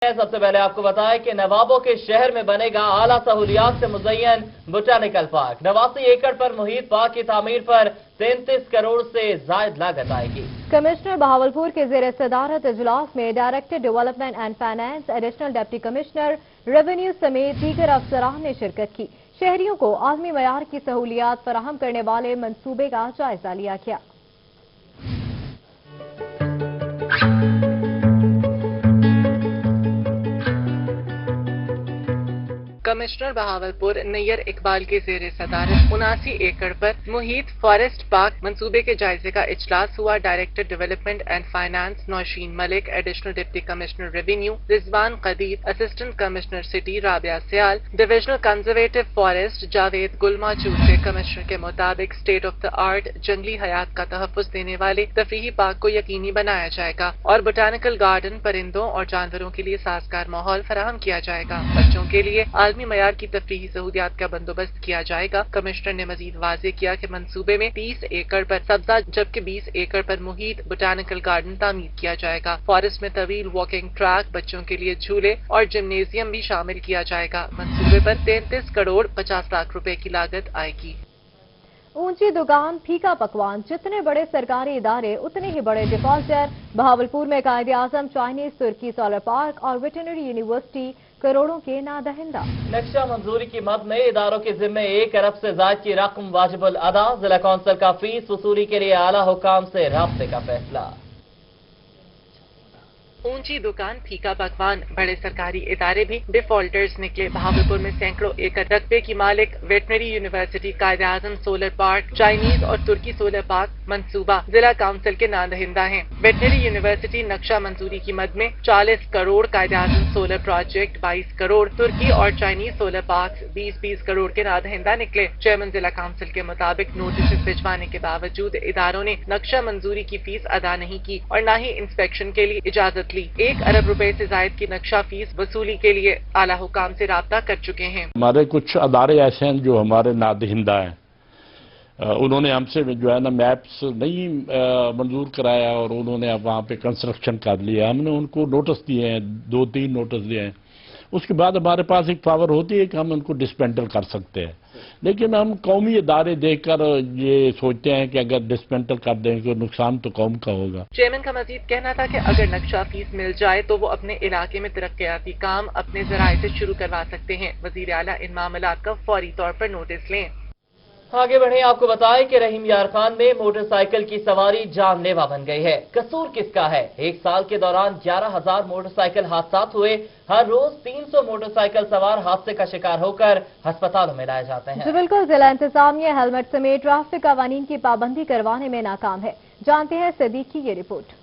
सबसे पहले आपको बताएं कि नवाबों के शहर में बनेगा आला सहूलियात से मुज़य्यन बोटानिकल पार्क। 89 एकड़ पर मुहित पार्क की तामीर पर 33 करोड़ से जायद लागत आएगी। कमिश्नर बहावलपुर के ज़ेर सदारत इजलास में director development and finance, additional deputy commissioner revenue समेत दीगर अफसरान ने शिरकत की। शहरियों को आलमी मयार की सहूलियात फराहम करने वाले मंसूबे का जायजा लिया गया। कमिश्नर बहावलपुर नैयर इकबाल के ज़ेर सदारत 79 एकड़ पर मुहित फॉरेस्ट पार्क मंसूबे के जायजे का इजलास हुआ। Director development and finance Nausheen Malik, additional deputy commissioner revenue Rizwan Qadeer, assistant commissioner city Rabia Sial, divisional conservative forest Javed गुलमाचू से कमिश्नर के मुताबिक स्टेट ऑफ द आर्ट जंगली हयात का तहफ़्फ़ुज़ देने वाले तफरीही पार्क को यकीनी बनाया जाएगा और बोटानिकल गार्डन परिंदों और जानवरों के लिए साजगार माहौल फराहम किया जाएगा। बच्चों के लिए आलमी मयार की तफरीही सहूलियात का बंदोबस्त किया जाएगा। कमिश्नर ने मजीद वाज़ेह किया कि मंसूबे में 30 एकड़ पर सब्जा जबकि 20 एकड़ पर मुहित बोटानिकल गार्डन तामीर किया जाएगा। फॉरेस्ट में तवील वॉकिंग ट्रैक, बच्चों के लिए झूले और जिम्नेजियम भी शामिल किया जाएगा। मंसूबे पर 33 करोड़ 50 लाख रुपए की लागत आएगी। ऊंची दुकान, फीका पकवान, जितने बड़े सरकारी इदारे उतने ही बड़े डिफॉल्टर। बहावलपुर में कायदे आजम चाइनीज तुर्की सोलर पार्क और वेटरनरी यूनिवर्सिटी करोड़ों के नादहिंदा। नक्शा मंजूरी की मद में इदारों के जिम्मे 1 अरब से ज्यादा की रकम वाजिबुल अदा। जिला कौंसिल का फीस वसूली के लिए आला हुकाम से राब्ते का फैसला। ऊंची दुकान, फीका पकवान, बड़े सरकारी इदारे भी डिफॉल्टर्स निकले। बहावलपुर में सैकड़ों एकड़ रकबे की मालिक वेटरनरी यूनिवर्सिटी, कायदे आजम सोलर पार्क, चाइनीज और तुर्की सोलर पार्क मंसूबा जिला काउंसिल के नादहिंदा हैं। वेटरनरी यूनिवर्सिटी नक्शा मंजूरी की मद में 40 करोड़, कायदे आजम सोलर प्रोजेक्ट 22 करोड़, तुर्की और चाइनीज सोलर पार्क 20-20 करोड़ के नादहिंदा निकले। चेयरमैन जिला काउंसिल के मुताबिक नोटिस भिजवाने के बावजूद इदारों ने नक्शा मंजूरी की फीस अदा नहीं की और न ही इंस्पेक्शन के लिए इजाजत ली। 1 अरब रुपए से जायद की नक्शा फीस वसूली के लिए आला हुकाम से राब्ता कर चुके हैं। हमारे कुछ अदारे ऐसे हैं जो हमारे नादहिंदा हैं, उन्होंने हमसे जो है ना मैप्स नहीं मंजूर कराया और उन्होंने अब वहाँ पे कंस्ट्रक्शन कर लिया। हमने उनको नोटिस दिए हैं, 2-3 नोटिस दिए हैं। उसके बाद हमारे पास एक पावर होती है कि हम उनको डिस्पेंटल कर सकते हैं, लेकिन हम कौमी इदारे देखकर ये सोचते हैं कि अगर डिस्पेंटल कर देंगे तो नुकसान तो कौम का होगा। चेयरमैन का मजीद कहना था कि अगर नक्शा फीस मिल जाए तो वो अपने इलाके में तरक्याती काम अपने जराये से शुरू करवा सकते हैं। वजीर आला इन मामलात का फौरी तौर पर नोटिस लें। आगे बढ़े, आपको बताएं कि रहीम यार खान में मोटरसाइकिल की सवारी जानलेवा बन गई है। कसूर किसका है? 1 साल के दौरान 11,000 मोटरसाइकिल हादसा हुए। हर रोज 300 मोटरसाइकिल सवार हादसे का शिकार होकर अस्पतालों में लाए जाते हैं। जी बिल्कुल, जिला इंतजामिया हेलमेट समेत ट्रैफिक कवानीन की पाबंदी करवाने में नाकाम है। जानते हैं सदीक की ये रिपोर्ट।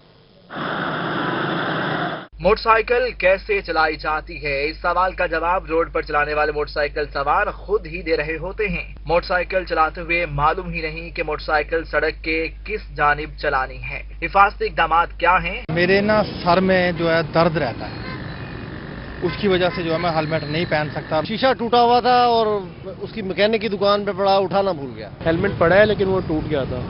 मोटरसाइकिल कैसे चलाई जाती है, इस सवाल का जवाब रोड पर चलाने वाले मोटरसाइकिल सवार खुद ही दे रहे होते हैं। मोटरसाइकिल चलाते हुए मालूम ही नहीं कि मोटरसाइकिल सड़क के किस जानिब चलानी है। हिफाजती इक़दामात क्या हैं? मेरे ना सर में जो है दर्द रहता है, उसकी वजह से जो है मैं हेलमेट नहीं पहन सकता। शीशा टूटा हुआ था और उसकी मैकेनिक की दुकान पे पड़ा, उठाना भूल गया। हेलमेट पड़ा है लेकिन वो टूट गया था।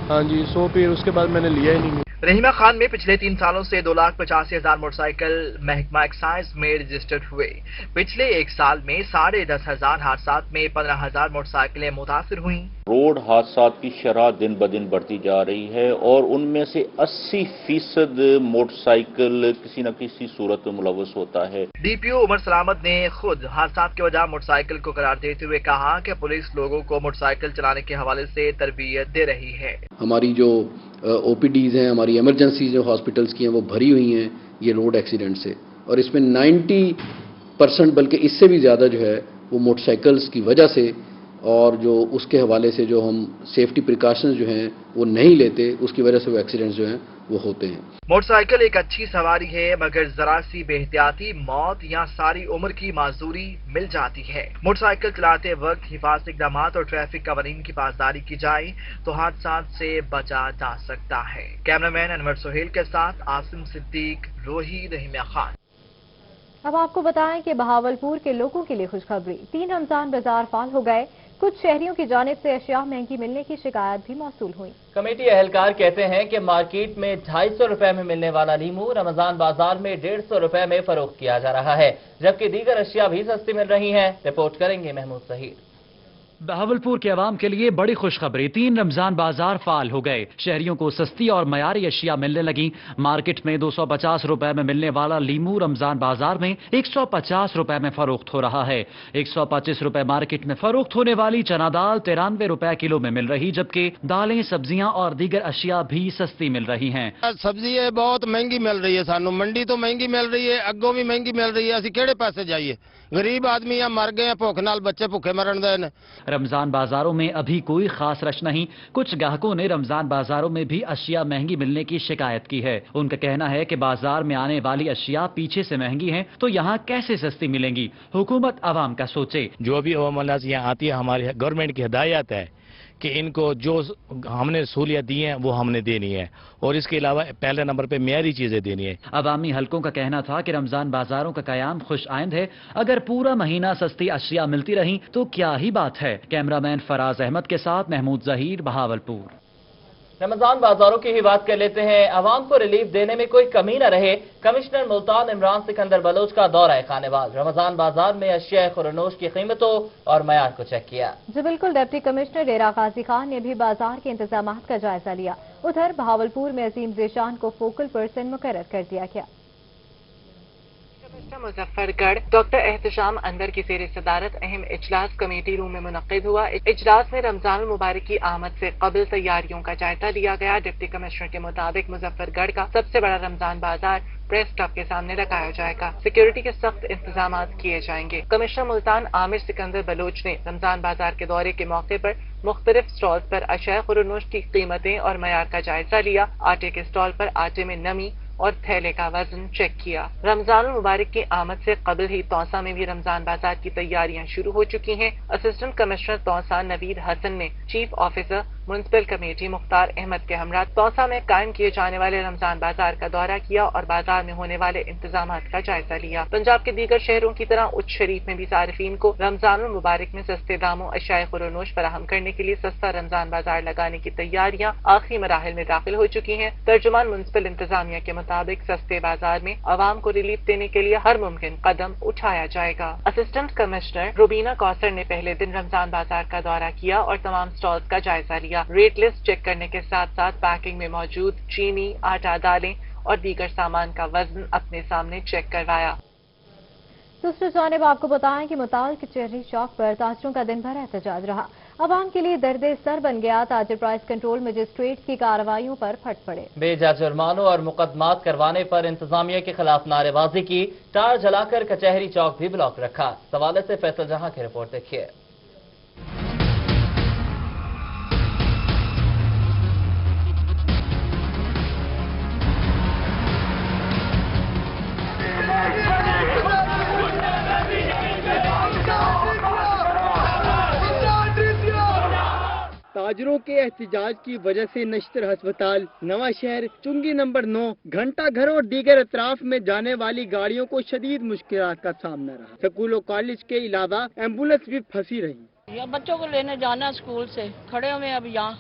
हाँ जी, सो फिर उसके बाद मैंने लिया ही नहीं। रहीमा खान में पिछले 3 सालों से 2,85,000 मोटरसाइकिल महकमा एक्साइज में रजिस्टर्ड हुए। पिछले 1 साल में 10,500 हादसा में 15,000 मोटरसाइकिलें मुतासिर हुई। रोड हादसा की शरह दिन ब दिन बढ़ती जा रही है और उनमें से 80% मोटरसाइकिल किसी न किसी सूरत में मुलव्वस होता है। डीपीओ उमर सलामत ने खुद हादसा की वजह मोटरसाइकिल को करार देते हुए कहा कि पुलिस लोगों को मोटरसाइकिल चलाने के हवाले से तरबियत दे रही है। हमारी जो ओपीडीज हैं, हमारी इमरजेंसी जो हॉस्पिटल्स की हैं, वो भरी हुई हैं ये रोड एक्सीडेंट से, और इसमें 90% बल्कि इससे भी ज़्यादा जो है वो मोटरसाइकिल्स की वजह से और जो उसके हवाले से जो हम सेफ्टी प्रिकॉशंस जो हैं वो नहीं लेते, उसकी वजह से वो एक्सीडेंट्स जो हैं वो होते हैं। मोटरसाइकिल एक अच्छी सवारी है, मगर जरा सी बेहतियाती मौत या सारी उम्र की माजूरी मिल जाती है। मोटरसाइकिल चलाते वक्त हिफाजती इक़दामात और ट्रैफिक कवानीन की पासदारी की जाए तो हादसा से बचा जा सकता है। कैमरामैन अनवर सोहेल के साथ आसिम सिद्दीक, रोही, रहीमा खान। अब आपको बताएं कि बहावलपुर के लोगों के लिए खुशखबरी। 3 रमजान बाजार फाल हो गए। कुछ शहरियों की जानिब से अशिया महंगी मिलने की शिकायत भी मौसूल हुई। कमेटी एहलकार कहते हैं कि मार्केट में 250 रुपए में मिलने वाला लीमू रमजान बाजार में 150 रुपए में फरोख्त किया जा रहा है, जबकि दीगर अशिया भी सस्ती मिल रही हैं। रिपोर्ट करेंगे महमूद सहीर। बहावलपुर के अवाम के लिए बड़ी खुशखबरी, 3 रमजान बाजार फाल हो गए। शहरियों को सस्ती और मयारी अशिया मिलने लगी। मार्केट में 250 रुपए में मिलने वाला लीमू रमजान बाजार में 150 रुपए में फरोख्त हो रहा है। 125 रुपए मार्केट में फरोख्त होने वाली चना दाल 93 रुपए किलो में मिल रही, जबकि दालें, सब्जियां और दीगर अशिया भी सस्ती मिल रही हैं। सब्जी बहुत महंगी मिल रही है, सानू मंडी तो महंगी मिल रही है, अगों भी महंगी मिल रही है। असि केड़े पासे जाइए? गरीब आदमी या मर गए, भुख नाल बच्चे भुखे मरन दे ने। रमजान बाजारों में अभी कोई खास रश नहीं। कुछ ग्राहकों ने रमजान बाजारों में भी अशिया महंगी मिलने की शिकायत की है। उनका कहना है कि बाजार में आने वाली अशिया पीछे से महंगी हैं, तो यहाँ कैसे सस्ती मिलेंगी? हुकूमत आवाम का सोचे। जो भी अवाम यहाँ आती है, हमारी गवर्नमेंट की हिदायत है कि इनको जो हमने सहूलियत दी हैं वो हमने देनी है, और इसके अलावा पहले नंबर पे मेयारी चीजें देनी है। अवामी हलकों का कहना था कि रमजान बाजारों का कयाम खुश आइंद है। अगर पूरा महीना सस्ती अशिया मिलती रही तो क्या ही बात है। कैमरामैन फराज अहमद के साथ महमूद जहीर, बहावलपुर। रमजान बाजारों की ही बात कर लेते हैं। अवाम को रिलीफ देने में कोई कमी न रहे, कमिश्नर मुल्तान इमरान सिकंदर बलोच का दौरा खानेवाल। रमजान बाजार में अशिया खुरनोश की कीमतों और मयार को चेक किया। जी बिल्कुल, डिप्टी कमिश्नर डेरा गाजी खान ने भी बाजार के इंतजाम का जायजा लिया। उधर बहावलपुर में अजीम ज़ेशान को फोकल पर्सन मुकर्रर कर दिया गया। मुजफ्फरगढ़ डॉक्टर एहतशाम अंदर की ज़ेर सदारत अहम इजलास कमेटी रूम में मुनक्किद हुआ। इजलास में रमजान मुबारक की आमद से कबल तैयारियों का जायजा लिया गया। डिप्टी कमिश्नर के मुताबिक मुजफ्फरगढ़ का सबसे बड़ा रमजान बाजार प्रेस क्लब के सामने लगाया जाएगा। सिक्योरिटी के सख्त इंतजाम किए जाएंगे। कमिश्नर मुल्तान आमिर सिकंदर बलोच ने रमजान बाजार के दौरे के मौके पर मुख्तलिफ स्टॉल्स पर अशिया खुरनोश की कीमतें और मयार का जायजा लिया। आटे के स्टॉल पर आटे में नमी और थैले का वजन चेक किया। रमजान मुबारक की आमद से कबल ही तौसा में भी रमजान बाजार की तैयारियां शुरू हो चुकी हैं। असिस्टेंट कमिश्नर तौसा नवीद हसन ने chief officer municipal committee Mukhtar Ahmad के हमरा तौसा में कायम किए जाने वाले रमजान बाजार का दौरा किया और बाजार में होने वाले इंतजाम का जायजा लिया। पंजाब के दीगर शहरों की तरह उच्च शरीफ में भी सारिफीन को रमजान मुबारक में सस्ते दामों अशिया खुरनोश फराहम करने के लिए सस्ता रमजान बाजार लगाने की तैयारियां आखिरी मराहिल में दाखिल हो चुकी हैं। तर्जुमान म्युनिसिपल इंतजामिया के मुताबिक सस्ते बाजार में आवाम को रिलीफ देने के लिए हर मुमकिन कदम उठाया जाएगा। असिस्टेंट कमिश्नर रुबीना कौसर ने पहले दिन रमजान बाजार का दौरा किया और तमाम स्टॉल्स का जायजा लिया। रेट लिस्ट चेक करने के साथ साथ पैकिंग में मौजूद चीनी, आटा, दालें और दीगर सामान का वजन अपने सामने चेक करवाया। दूसरी जानिब आपको बताएं कि मुताल के चेहरी चौक पर ताजरों का दिन भर एहतजाज रहा। अवाम के लिए दर्द सर बन गया। ताजर प्राइस कंट्रोल मजिस्ट्रेट की कार्रवाइयों पर फट पड़े। बेजा जुर्मानों और मुकदमात करवाने पर इंतजामिया के खिलाफ नारेबाजी की। टार जलाकर कचहरी चौक भी ब्लॉक रखा। इस हवाले से फैसल जहां की रिपोर्ट देखिए। ताजरों के एहतजाज की वजह से नश्तर अस्पताल, नवा शहर, चुंगी नंबर 9, घंटा घर और दीगर अतराफ में जाने वाली गाड़ियों को शदीद मुश्किलात का सामना रहा। स्कूल और कॉलेज के अलावा एम्बुलेंस भी फंसी रही। या बच्चों को लेने जाना स्कूल से, खड़े हुए अब यहाँ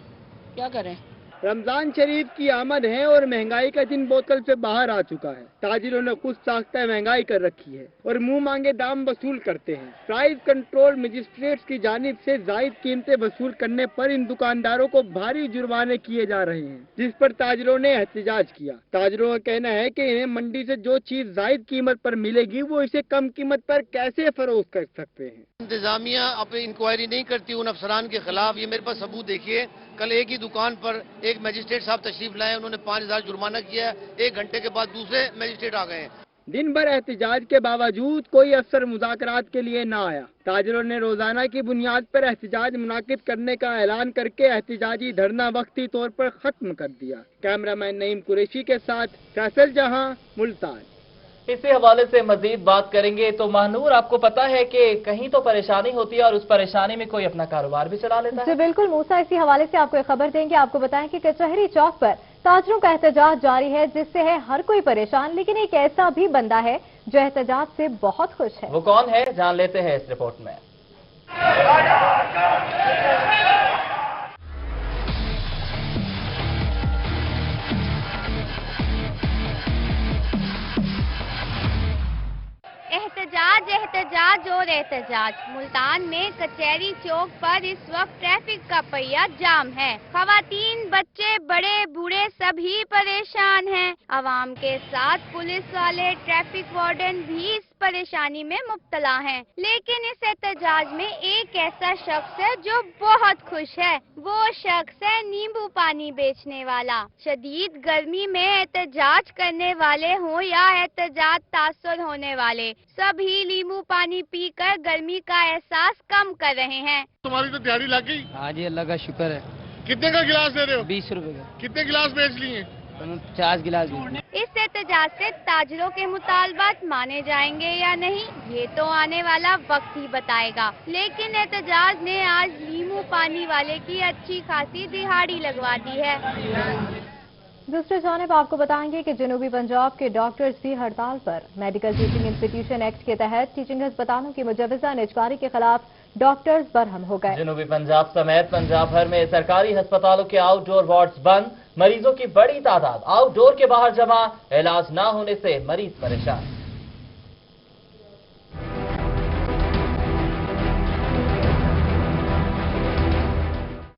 क्या करें। रमजान शरीफ की आमद है और महंगाई का दिन बोतल से बाहर आ चुका है। ताजिरों ने खुद साख्ता महंगाई कर रखी है और मुंह मांगे दाम वसूल करते हैं। प्राइस कंट्रोल मजिस्ट्रेट्स की जानिब से जायद कीमतें वसूल करने पर इन दुकानदारों को भारी जुर्माने किए जा रहे हैं, जिस पर ताजिरों ने एहतजाज किया। ताजिरों का कहना है कि इन्हें मंडी से जो चीज जायद कीमत पर मिलेगी वो इसे कम कीमत पर कैसे फरोख्त कर सकते हैं। इंतजामिया अब इंक्वायरी नहीं करती उन अफसरान के खिलाफ। ये मेरे पास सबूत देखिए, कल एक ही दुकान पर एक मजिस्ट्रेट साहब तशरीफ लाए, उन्होंने 5000 जुर्माना किया। 1 घंटे के बाद दूसरे मजिस्ट्रेट आ गए हैं। दिन भर एहतजाज के बावजूद कोई अफसर मुज़ाकरात के लिए न आया। ताजिरों ने रोजाना की बुनियाद पर एहतजाज मुनाकिद करने का ऐलान करके एहतजाजी धरना वक्ती तौर पर खत्म कर दिया। कैमरामैन नईम कुरैशी के साथ फैसल जहां, मुल्तान। इसी हवाले से मजीद बात करेंगे तो महानूर, आपको पता है कि कहीं तो परेशानी होती है और उस परेशानी में कोई अपना कारोबार भी चला लेता है। जी बिल्कुल मूसा, इसी हवाले से आपको एक खबर देंगे। आपको बताएं कि कचहरी चौक पर ताजरों का एहतजाज जारी है, जिससे है हर कोई परेशान, लेकिन एक ऐसा भी बंदा है जो एहतजाज से बहुत खुश है। वो कौन है, जान लेते हैं इस रिपोर्ट में। एहतजाज एहतजाज और एहतजाज। मुल्तान में कचहरी चौक पर इस वक्त ट्रैफिक का पहिया जाम है। खवातीन, बच्चे, बड़े बूढ़े सभी परेशान हैं। आवाम के साथ पुलिस वाले, ट्रैफिक वार्डन भी इस परेशानी में मुब्तला हैं। लेकिन इस एहतजाज में एक ऐसा शख्स है जो बहुत खुश है। वो शख्स है नींबू पानी बेचने वाला। शदीद गर्मी में एहतजाज करने वाले हों या एहतजाज तासुर होने वाले, सभी नींबू पानी पीकर गर्मी का एहसास कम कर रहे हैं। तुम्हारी तो दिहाड़ी लग गई? हाँ जी, अल्लाह का शुक्र है। कितने का गिलास दे रहे हो? 20 रुपए का। कितने गिलास बेच लिए? 50 गिलास भी। इस एहतजाज से ताजरों के मुतालबात माने जाएंगे या नहीं, ये तो आने वाला वक्त ही बताएगा। लेकिन एहतजाज ने आज नींबू पानी वाले की अच्छी खासी दिहाड़ी लगवा दी है। दूसरी जानिब आपको बताएंगे कि जनूबी पंजाब के डॉक्टर्स भी हड़ताल पर। मेडिकल टीचिंग इंस्टीट्यूशन एक्ट के तहत टीचिंग अस्पतालों की मुजव्वजा निजकारी के खिलाफ डॉक्टर्स बरहम हो गए। जनूबी पंजाब समेत पंजाब भर में सरकारी अस्पतालों के आउटडोर वार्ड्स बंद, मरीजों की बड़ी तादाद आउटडोर के बाहर जमा, इलाज न होने से मरीज परेशान।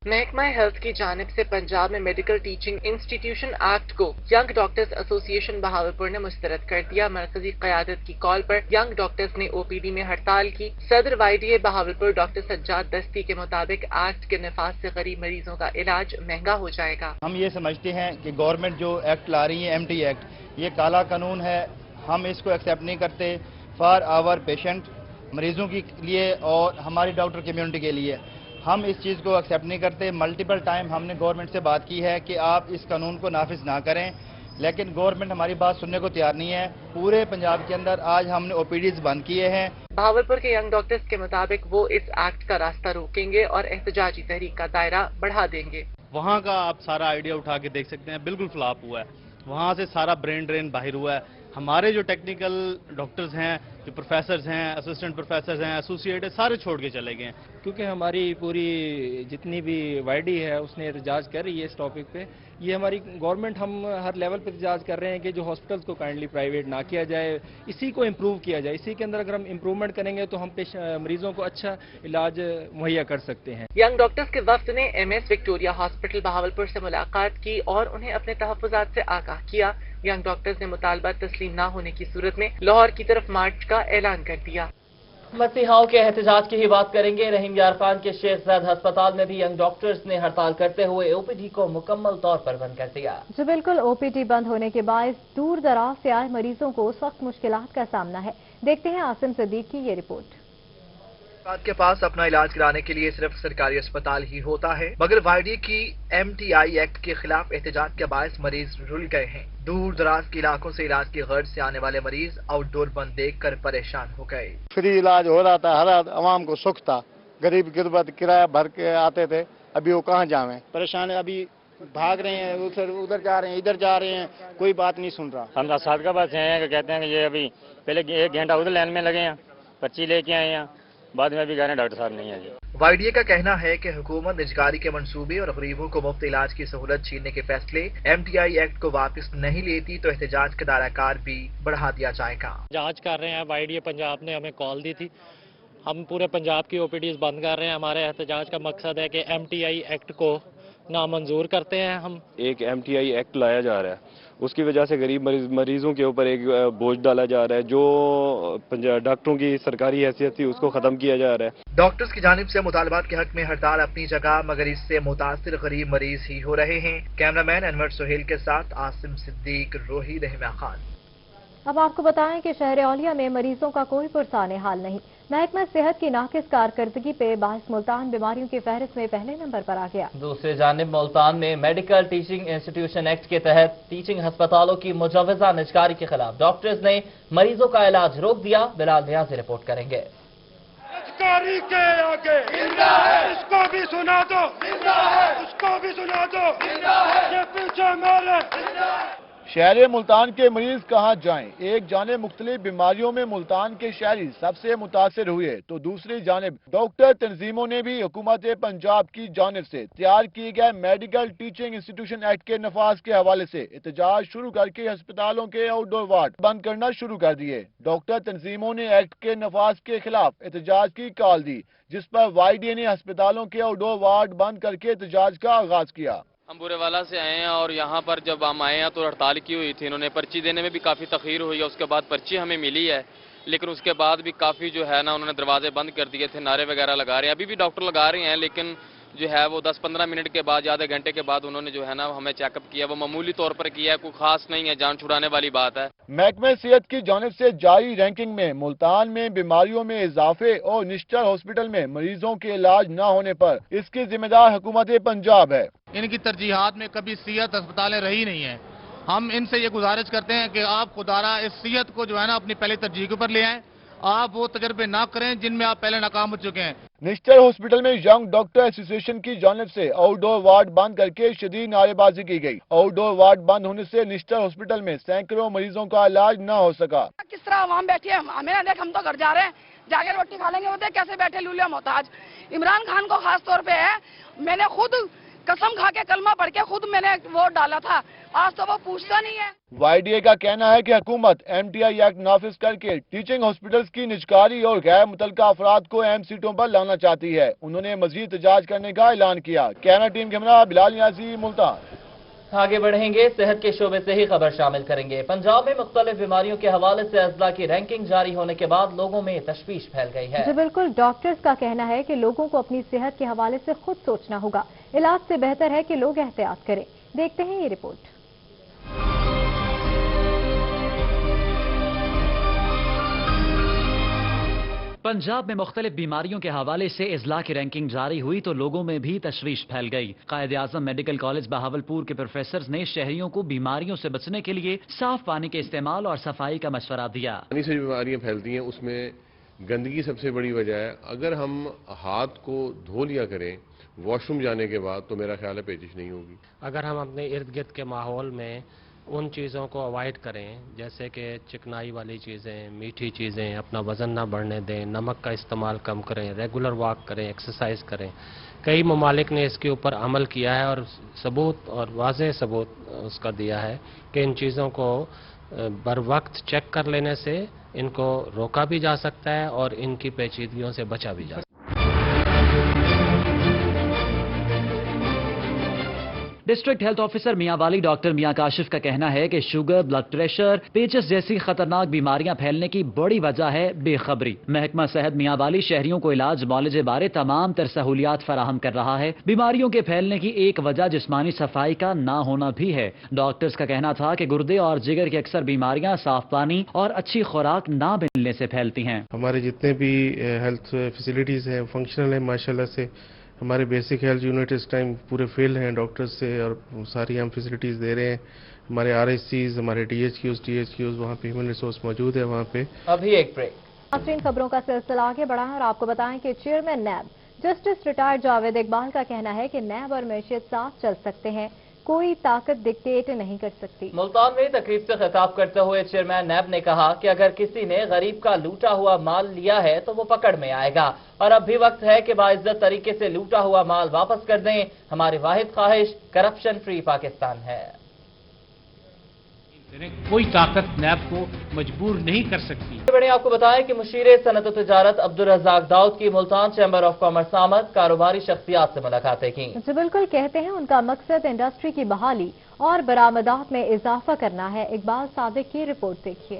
महकमा हेल्थ की जानिब से पंजाब में मेडिकल टीचिंग इंस्टीट्यूशन एक्ट को यंग डॉक्टर्स एसोसिएशन बहावलपुर ने मुस्तरद कर दिया। मरकजी क़यादत की कॉल पर यंग डॉक्टर्स ने ओपीडी में हड़ताल की। सदर वाईडीए बहावलपुर डॉक्टर सज्जाद दस्ती के मुताबिक एक्ट के नफाज से गरीब मरीजों का इलाज महंगा हो जाएगा। हम ये समझते हैं कि गवर्नमेंट जो एक्ट ला रही है, एमटी एक्ट, ये काला कानून है। हम इसको एक्सेप्ट नहीं करते फॉर आवर पेशेंट, मरीजों के लिए और हमारी डॉक्टर कम्युनिटी के लिए। हम इस चीज़ को एक्सेप्ट नहीं करते। मल्टीपल टाइम हमने गवर्नमेंट से बात की है कि आप इस कानून को नाफिज ना करें, लेकिन गवर्नमेंट हमारी बात सुनने को तैयार नहीं है। पूरे पंजाब के अंदर आज हमने ओपीडीज बंद किए हैं। बहावलपुर के यंग डॉक्टर्स के मुताबिक वो इस एक्ट का रास्ता रोकेंगे और एहतजाजी तहरीक का दायरा बढ़ा देंगे। वहाँ का आप सारा आइडिया उठा के देख सकते हैं, बिल्कुल फ्लॉप हुआ है। वहाँ से सारा ब्रेन ड्रेन बाहर हुआ है। हमारे जो टेक्निकल डॉक्टर्स हैं, जो प्रोफेसर्स हैं, असिस्टेंट प्रोफेसर्स हैं, एसोसिएट है, सारे छोड़ के चले गए हैं। क्योंकि हमारी पूरी जितनी भी वाईडी है उसने एहतजाज कर रही है इस टॉपिक पे। ये हमारी गवर्नमेंट, हम हर लेवल पे एहतजाज कर रहे हैं कि जो हॉस्पिटल्स को काइंडली प्राइवेट ना किया जाए, इसी को इम्प्रूव किया जाए। इसी के अंदर अगर हम इम्प्रूवमेंट करेंगे तो हम मरीजों को अच्छा इलाज मुहैया कर सकते हैं। यंग डॉक्टर्स के वफ्द ने एमएस विक्टोरिया हॉस्पिटल बहावलपुर से मुलाकात की और उन्हें अपने तहफ़्फ़ुज़ात से आगाह किया। यंग डॉक्टर्स ने मुतालबा तस्लीम न होने की सूरत में लाहौर की तरफ मार्च का ऐलान कर दिया। मसीहाओं के एहतजाज की ही बात करेंगे। रहीम यार खान के शेख ज़ैद अस्पताल में भी यंग डॉक्टर्स ने हड़ताल करते हुए ओपीडी को मुकम्मल तौर पर बंद कर दिया। जो बिल्कुल ओपीडी बंद होने के बायस दूर दराज से आए मरीजों को सख्त मुश्किलात का सामना है। देखते हैं आसिम सिद्दीक की ये रिपोर्ट। के पास अपना इलाज कराने के लिए सिर्फ सरकारी अस्पताल ही होता है, मगर वाईडी की एमटीआई एक्ट के खिलाफ एहतजाज के बायस मरीज रुल गए हैं। दूर दराज के इलाकों से इलाज की गर्ज से आने वाले मरीज आउटडोर बंद देख कर परेशान हो गए। फ्री इलाज हो रहा था, हर आवाम को सुख था। गरीब गुरबत किराया भर के आते थे, अभी वो कहाँ जावे, परेशान है। अभी भाग रहे हैं, उधर जा रहे हैं, इधर जा रहे हैं, कोई बात नहीं सुन रहा। हम सादका बात हैं, कहते हैं कि ये अभी पहले 1 घंटा उधर लाइन में लगे हैं, पर्ची लेके आए हैं, बाद में भी कह रहे हैं डॉक्टर साहब नहीं है जी। वाईडीए का कहना है कि हुकूमत निजकारी के मंसूबे और गरीबों को मुफ्त इलाज की सहूलत छीनने के फैसले एमटीआई एक्ट को वापस नहीं लेती तो एहतजाज का दायराकार भी बढ़ा दिया जाएगा। जांच कर रहे हैं। वाईडीए पंजाब ने हमें कॉल दी थी, हम पूरे पंजाब की ओपीडीज बंद कर रहे हैं। हमारे एहतजाज का मकसद है कि एमटीआई एक्ट को नामंजूर करते हैं। हम एक एमटीआई एक्ट लाया जा रहा है, उसकी वजह से गरीब मरीजों के ऊपर एक बोझ डाला जा रहा है। जो डॉक्टरों की सरकारी हैसियत थी उसको खत्म किया जा रहा है। डॉक्टर्स की जानिब से मुतालबात के हक में हड़ताल अपनी जगह, मगर इससे मुतासिर गरीब मरीज ही हो रहे हैं। कैमरामैन अनवर सुहेल के साथ आसिम सिद्दीक, रोही रहमा खान। अब आपको बताएं कि शहर औलिया में मरीजों का कोई पुरसाने हाल नहीं। महकमा सेहत की नाकिस कारकर्दगी पे बायस मुल्तान बीमारियों की फहरिस्त में पहले नंबर पर आ गया। दूसरी जानिब मुल्तान में मेडिकल टीचिंग इंस्टीट्यूशन एक्ट के तहत टीचिंग अस्पतालों की मुजव्वजा निजकारी के खिलाफ डॉक्टर्स ने मरीजों का इलाज रोक दिया। बिलाल नियाज़ी रिपोर्ट करेंगे। निजकारी के आगे जिंदा है, इसको भी सुना दो, जिंदा है, उसको भी सुना दो, जिंदा है, ये पीछे मारे। شہر ملتان کے مریض کہاں جائیں؟ ایک جانب مختلف بیماریوں میں ملتان کے شہری سب سے متاثر ہوئے تو دوسری جانب ڈاکٹر تنظیموں نے بھی حکومت پنجاب کی جانب سے تیار کیے گئے میڈیکل ٹیچنگ انسٹیٹیوشن ایکٹ کے نفاذ کے حوالے سے احتجاج شروع کر کے ہسپتالوں کے آؤٹ ڈور وارڈ بند کرنا شروع کر دیے۔ ڈاکٹر تنظیموں نے ایکٹ کے نفاذ کے خلاف احتجاج کی کال دی، جس پر وائی ڈی نے ہسپتالوں کے آؤٹ ڈور وارڈ بند کر کے احتجاج کا آغاز کیا۔ ہم بورے والا سے آئے ہیں اور یہاں پر جب ہم آئے ہیں تو ہڑتال کی ہوئی تھی، انہوں نے پرچی دینے میں بھی کافی تاخیر ہوئی ہے، اس کے بعد پرچی ہمیں ملی ہے، لیکن اس کے بعد بھی کافی جو ہے نا انہوں نے دروازے بند کر دیے تھے، نعرے وغیرہ لگا رہے ہیں، ابھی بھی ڈاکٹر لگا رہے ہیں، لیکن جو ہے وہ 10-15 منٹ کے بعد، آدھے گھنٹے کے بعد انہوں نے جو ہے نا ہمیں چیک اپ کیا، وہ معمولی طور پر کیا ہے، کوئی خاص نہیں ہے، جان چھڑانے والی بات ہے۔ محکمہ صحت کی جانب سے جاری رینکنگ میں ملتان میں بیماریوں میں اضافے اور نشتر ہاسپٹل میں مریضوں کے علاج نہ ہونے پر اس کی ذمہ دار حکومت پنجاب ہے۔ ان کی ترجیحات میں کبھی صحت ہسپتالیں رہی نہیں ہیں۔ ہم ان سے یہ گزارش کرتے ہیں کہ آپ خدارہ اس صحت کو جو ہے نا اپنی پہلی ترجیح کے اوپر لے آئیں، آپ وہ تجربے نہ کریں جن میں آپ پہلے ناکام ہو چکے ہیں۔ نشتر ہاسپٹل میں ینگ ڈاکٹر ایسوسی ایشن کی جانب سے آؤٹ ڈور وارڈ بند کر کے شدید نعرے بازی کی گئی۔ آؤٹ ڈور وارڈ بند ہونے سے نشتر ہاسپٹل میں سینکڑوں مریضوں کا علاج نہ ہو سکا۔ کس طرح عوام بیٹھی ہے، ہمیں نہ دیکھ، ہم تو گھر جا رہے ہیں، جا کے روٹی کھا لیں گے، وہ دیکھ کیسے بیٹھے لولے محتاج۔ عمران خان کو خاص طور پہ ہے، میں نے خود قسم کھا کے کلمہ پڑھ کے خود میں نے ووٹ ڈالا تھا، آج تو وہ پوچھتا نہیں ہے۔ وائی ڈی اے کا کہنا ہے کہ حکومت ایم ٹی آئی ایکٹ نافذ کر کے ٹیچنگ ہاسپٹلز کی نجکاری اور غیر متعلقہ افراد کو اہم سیٹوں پر لانا چاہتی ہے۔ انہوں نے مزید احتجاج کرنے کا اعلان کیا۔ کیمرہ ٹیم کے ہمراہ بلال نیازی، ملتان۔ آگے بڑھیں گے، صحت کے شعبے سے ہی خبر شامل کریں گے۔ پنجاب میں مختلف بیماریوں کے حوالے سے اضلاع کی رینکنگ جاری ہونے کے بعد لوگوں میں تشویش پھیل گئی ہے۔ جی بالکل، ڈاکٹرز کا کہنا ہے کہ لوگوں کو اپنی صحت کے حوالے سے خود سوچنا ہوگا، علاج سے بہتر ہے کہ لوگ احتیاط کریں۔ دیکھتے ہیں یہ رپورٹ۔ پنجاب میں مختلف بیماریوں کے حوالے سے اضلاع کی رینکنگ جاری ہوئی تو لوگوں میں بھی تشویش پھیل گئی۔ قائد اعظم میڈیکل کالج بہاولپور کے پروفیسرز نے شہریوں کو بیماریوں سے بچنے کے لیے صاف پانی کے استعمال اور صفائی کا مشورہ دیا۔ پانی سے بیماریاں پھیلتی ہیں، اس میں گندگی سب سے بڑی وجہ ہے۔ اگر ہم ہاتھ کو دھو لیا کریں واش روم جانے کے بعد تو میرا خیال ہے پیچش نہیں ہوگی۔ اگر ہم اپنے ارد گرد کے ماحول میں ان چیزوں کو اوائڈ کریں، جیسے کہ چکنائی والی چیزیں، میٹھی چیزیں، اپنا وزن نہ بڑھنے دیں، نمک کا استعمال کم کریں، ریگولر واک کریں، ایکسرسائز کریں۔ کئی ممالک نے اس کے اوپر عمل کیا ہے اور ثبوت اور واضح ثبوت اس کا دیا ہے کہ ان چیزوں کو بر وقت چیک کر لینے سے ان کو روکا بھی جا سکتا ہے اور ان کی پیچیدگیوں سے بچا بھی جا سکتا ہے۔ ڈسٹرکٹ ہیلتھ آفیسر میاں والی ڈاکٹر میاں کاشف کا کہنا ہے کہ شوگر، بلڈ پریشر، پیچس جیسی خطرناک بیماریاں پھیلنے کی بڑی وجہ ہے بے خبری۔ محکمہ صحت میاں والی شہریوں کو علاج معالجے بارے تمام تر سہولیات فراہم کر رہا ہے۔ بیماریوں کے پھیلنے کی ایک وجہ جسمانی صفائی کا نہ ہونا بھی ہے۔ ڈاکٹرز کا کہنا تھا کہ گردے اور جگر کی اکثر بیماریاں صاف پانی اور اچھی خوراک نہ ملنے سے پھیلتی ہیں۔ ہمارے جتنے بھی ہیلتھ فیسلٹیز ہیں فنکشنل ہیں، ماشاءاللہ سے ہمارے بیسک ہیلتھ یونٹ اس ٹائم پورے فیل ہیں ڈاکٹرز سے، اور ساری ہم فیسلٹیز دے رہے ہیں۔ ہمارے آر ایس سیز، ہمارے ڈی ایچ کیوز وہاں پہ ہیومن ریسورس موجود ہے وہاں پہ۔ ابھی ایک بریک۔ ناظرین، خبروں کا سلسلہ آگے بڑھائیں اور آپ کو بتائیں کہ chairman NAB justice retired Javed Iqbal کا کہنا ہے کہ نیب اور معیشت ساتھ چل سکتے ہیں، کوئی طاقت ڈکٹیٹ نہیں کر سکتی۔ ملتان میں تقریب سے خطاب کرتے ہوئے چیئرمین نیب نے کہا کہ اگر کسی نے غریب کا لوٹا ہوا مال لیا ہے تو وہ پکڑ میں آئے گا، اور اب بھی وقت ہے کہ باعزت طریقے سے لوٹا ہوا مال واپس کر دیں۔ ہماری واحد خواہش کرپشن فری پاکستان ہے۔ کوئی طاقت نیب کو مجبور نہیں کر سکتی۔ بڑے آپ کو بتائیں کہ مشیر صنعت و تجارت عبدالرزاق داؤد کی ملتان چیمبر آف کامرس آمد، کاروباری شخصیات سے ملاقاتیں کی۔ جی بالکل، کہتے ہیں ان کا مقصد انڈسٹری کی بحالی اور برآمدات میں اضافہ کرنا ہے۔ اقبال صادق کی رپورٹ دیکھیے۔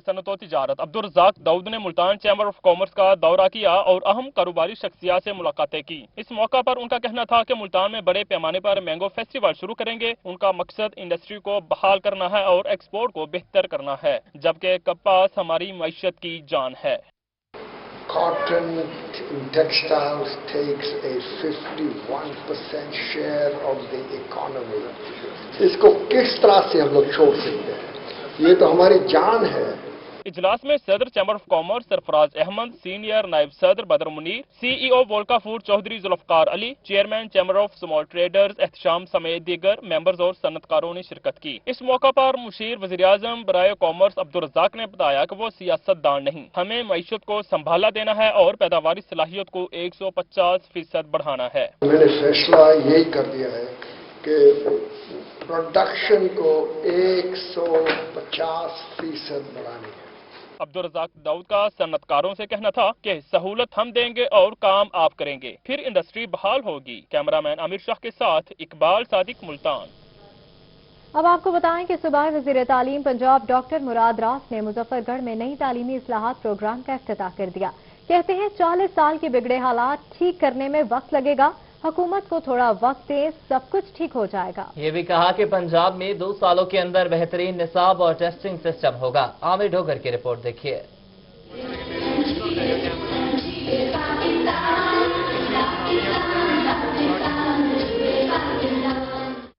صنعت و تجارت عبدالرزاق داؤد نے ملتان چیمبر آف کامرس کا دورہ کیا اور اہم کاروباری شخصیات سے ملاقاتیں کی۔ اس موقع پر ان کا کہنا تھا کہ ملتان میں بڑے پیمانے پر مینگو فیسٹیول شروع کریں گے۔ ان کا مقصد انڈسٹری کو بحال کرنا ہے اور ایکسپورٹ کو بہتر کرنا ہے، جبکہ کپاس ہماری معیشت کی جان ہے۔ Cotton textiles takes a 51% share of the economy. اس کو کس طرح سے ہم لوگ چھوڑ سکتے ہیں؟ یہ تو ہماری جان ہے۔ इजलास में सदर chamber of commerce Sarfraz Ahmed, senior नायब सदर Badar Munir, CEO Volka food Chaudhry Zulfiqar Ali, chairman chamber of small traders Ehtesham समेत दीगर मेंबर्स और सनतकारों ने शिरकत की। इस मौका पर मुशीर वज़ीर-ए-आज़म बराए कॉमर्स अब्दुल रज़ाक ने बताया कि वो सियासतदान नहीं, हमें मईशत को संभाला देना है और पैदावारी सलाहियत को 150% बढ़ाना है। मैंने फैसला यही कर दिया है कि प्रोडक्शन को 150% बढ़ानी है। अब्दुल रज़ाक दाऊद का सन्नतकारों से कहना था कि सहूलत हम देंगे और काम आप करेंगे, फिर इंडस्ट्री बहाल होगी। कैमरामैन आमिर शाह के साथ इकबाल सादिक, मुल्तान। अब आपको बताएं कि सूबाई वज़ीर तालीम पंजाब डॉक्टर मुराद रास ने मुजफ्फरगढ़ में नई तालीमी इस्लाहात प्रोग्राम का इफ्तिताह कर दिया। कहते हैं 40 साल के बिगड़े हालात ठीक करने में वक्त लगेगा, हुकूमत को थोड़ा वक्त दे, सब कुछ ठीक हो जाएगा। ये भी कहा कि पंजाब में 2 सालों के अंदर बेहतरीन निसाब और टेस्टिंग सिस्टम होगा। आमिर ढोगर की रिपोर्ट देखिए।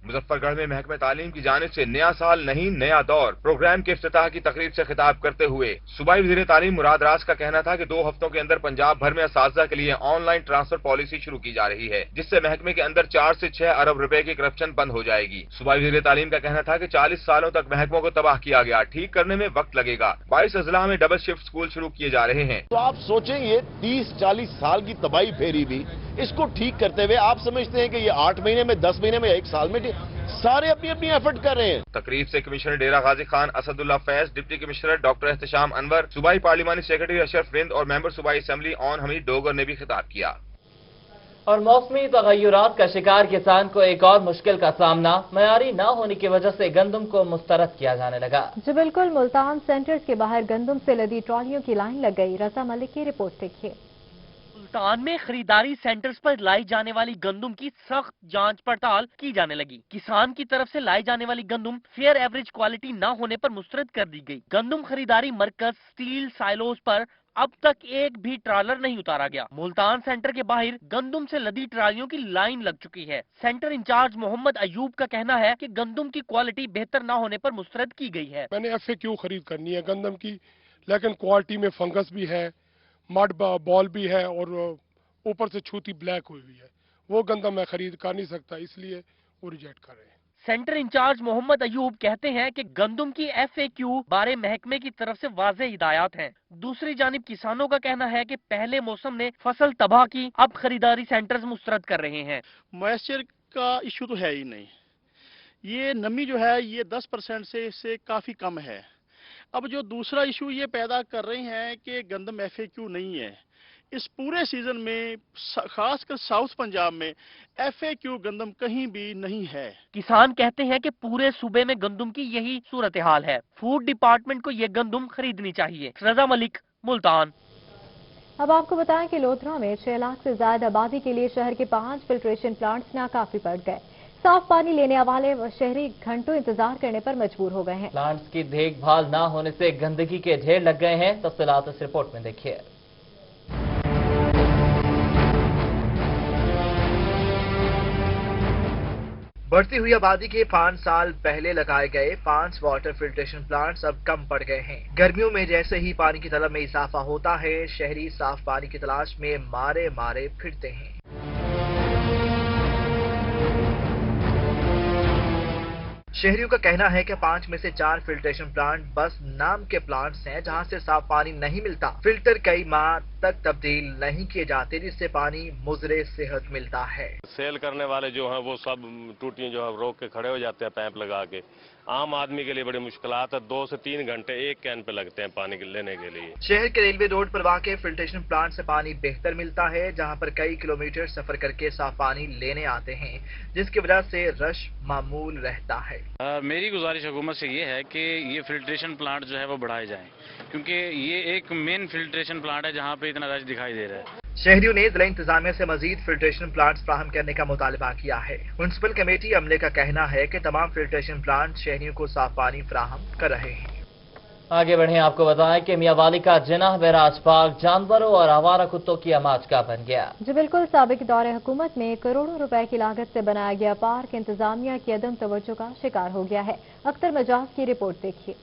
मुजफ्फरगढ़ में महकमे तालीम की जानिब से नया साल नहीं नया दौर प्रोग्राम के इफ्तिताह की तकरीब से खिताब करते हुए सूबाई वज़ीर तालीम मुराद रास का कहना था कि 2 हफ्तों के अंदर पंजाब भर में असातिज़ा के लिए ऑनलाइन ट्रांसफर पॉलिसी शुरू की जा रही है, जिससे महकमे के अंदर 4 से 6 अरब रुपए की करप्शन बंद हो जाएगी। सूबाई वज़ीर तालीम का कहना था कि 40 सालों तक महकमों को तबाह किया गया, ठीक करने में वक्त लगेगा। 22 अजला में डबल शिफ्ट स्कूल शुरू किए जा रहे हैं। तो आप सोचेंगे 30-40 साल की तबाही फेरी भी इसको ठीक करते हुए आप समझते हैं कि ये 8 महीने में, 10 महीने में, 1 साल में सारे अपनी अपनी एफर्ट कर रहे हैं। तकरीब से commissioner Dera Ghazi Khan Asadullah Faiz, deputy commissioner doctor Ehtesham Anwar, सूबाई पार्लिमानी सेक्रेटरी अशरफ रिंद और मेंबर सूबाई असेंबली ऑन हमीद डोगर ने भी खिताब किया। और मौसमी तगय्युरात का शिकार किसान को एक और मुश्किल का सामना, मयारी न होने की वजह से गंदम को मुस्तरद किया जाने लगा। जी बिल्कुल, मुल्तान सेंटर्स के बाहर गंदम से लदी ट्रॉलियों की लाइन लग गई। रजा मलिक की रिपोर्ट देखिए। मुल्तान में खरीदारी सेंटर्स पर लाई जाने वाली गंदम की सख्त जांच पड़ताल की जाने लगी। किसान की तरफ से लाई जाने वाली गंदम फेयर एवरेज क्वालिटी न होने पर मुस्तरद कर दी गई। गंदम खरीदारी मरकज स्टील साइलोज पर अब तक एक भी ट्रालर नहीं उतारा गया। मुल्तान सेंटर के बाहर गंदम से लदी ट्रालियों की लाइन लग चुकी है। सेंटर इंचार्ज मोहम्मद अयूब का कहना है कि गंदम की क्वालिटी बेहतर न होने पर मुस्तरद की गई है। मैंने FAQ खरीद करनी है गंदम की, लेकिन क्वालिटी में फंगस भी है, मड बॉल भी है और ऊपर से छूती ब्लैक हुई हुई है। वो गंदम मैं खरीद कर नहीं सकता, इसलिए वो रिजेक्ट कर रहे हैं। सेंटर इंचार्ज मोहम्मद अयूब कहते हैं कि गंदम की FAQ बारे महकमे की तरफ से वाज़े हिदायत हैं। दूसरी जानिब किसानों का कहना है कि पहले मौसम ने फसल तबाह की, अब खरीदारी सेंटर्स मुस्तरद कर रहे हैं। मॉइस्चर का इशू तो है ही नहीं, ये नमी जो है ये 10% से काफी कम है। अब जो दूसरा इशू ये पैदा कर रहे हैं कि गंदम FAQ नहीं है। इस पूरे सीजन में खासकर साउथ पंजाब में FAQ गंदम कहीं भी नहीं है। किसान कहते हैं कि पूरे सूबे में गंदम की यही सूरत हाल है। फूड डिपार्टमेंट को ये गंदम खरीदनी चाहिए। रजा मलिक, मुल्तान। अब आपको बताएं कि लोधरा में 6 लाख से ज्यादा आबादी के लिए शहर के 5 फिल्ट्रेशन प्लांट्स नाकाफी पड़ गए। साफ पानी लेने वाले शहरी घंटों इंतजार करने पर मजबूर हो गए हैं। प्लांट्स की देखभाल न होने से गंदगी के ढेर लग गए हैं। तफसीलात इस रिपोर्ट में देखिए। बढ़ती हुई आबादी के 5 साल पहले लगाए गए 5 वाटर फिल्ट्रेशन प्लांट्स अब कम पड़ गए हैं। गर्मियों में जैसे ही पानी की तलब में इजाफा होता है, शहरी साफ पानी की तलाश में मारे मारे फिरते हैं। शहरियों का कहना है कि 5 में से 4 फिल्ट्रेशन प्लांट बस नाम के प्लांट्स हैं, जहां से साफ पानी नहीं मिलता। फिल्टर कई माह तक तब्दील नहीं किए जाते, जिससे पानी मुजरे सेहत मिलता है। सेल करने वाले जो हैं वो सब टूटियां जो है रोक के खड़े हो जाते हैं पैप लगा के। आम आदमी के लिए बड़ी मुश्किलात है। 2 से 3 घंटे एक कैन पे लगते हैं पानी लेने के लिए। शहर के रेलवे रोड पर वाक़े फिल्ट्रेशन प्लांट से पानी बेहतर मिलता है, जहां पर कई किलोमीटर सफर करके साफ पानी लेने आते हैं, जिसकी वजह से रश मामूल रहता है। मेरी गुजारिश हुकूमत से ये है कि ये फिल्ट्रेशन प्लांट जो है वो बढ़ाए जाएं, क्योंकि ये एक मेन फिल्ट्रेशन प्लांट है जहाँ पे इतना रश दिखाई दे रहा है। शहरियों ने जिला इंतजामिया से मजीद फिल्ट्रेशन प्लांट्स फ्राहम करने का मुतालबा किया है। म्युनिसिपल कमेटी अमले का कहना है कि तमाम फिल्ट्रेशन प्लांट शहरियों को साफ पानी फ्राहम कर रहे हैं। आगे बढ़े, आपको बताएं कि मियांवाली का जिनाह बैराज पार्क जानवरों और आवारा कुत्तों की आमाजगाह बन गया। जी बिल्कुल, साबिक दौरे हुकूमत में करोड़ों रुपए की लागत से बनाया गया पार्क इंतजामिया की अदम तवज्जो का शिकार हो गया है। अख्तर मजाज की रिपोर्ट देखिए।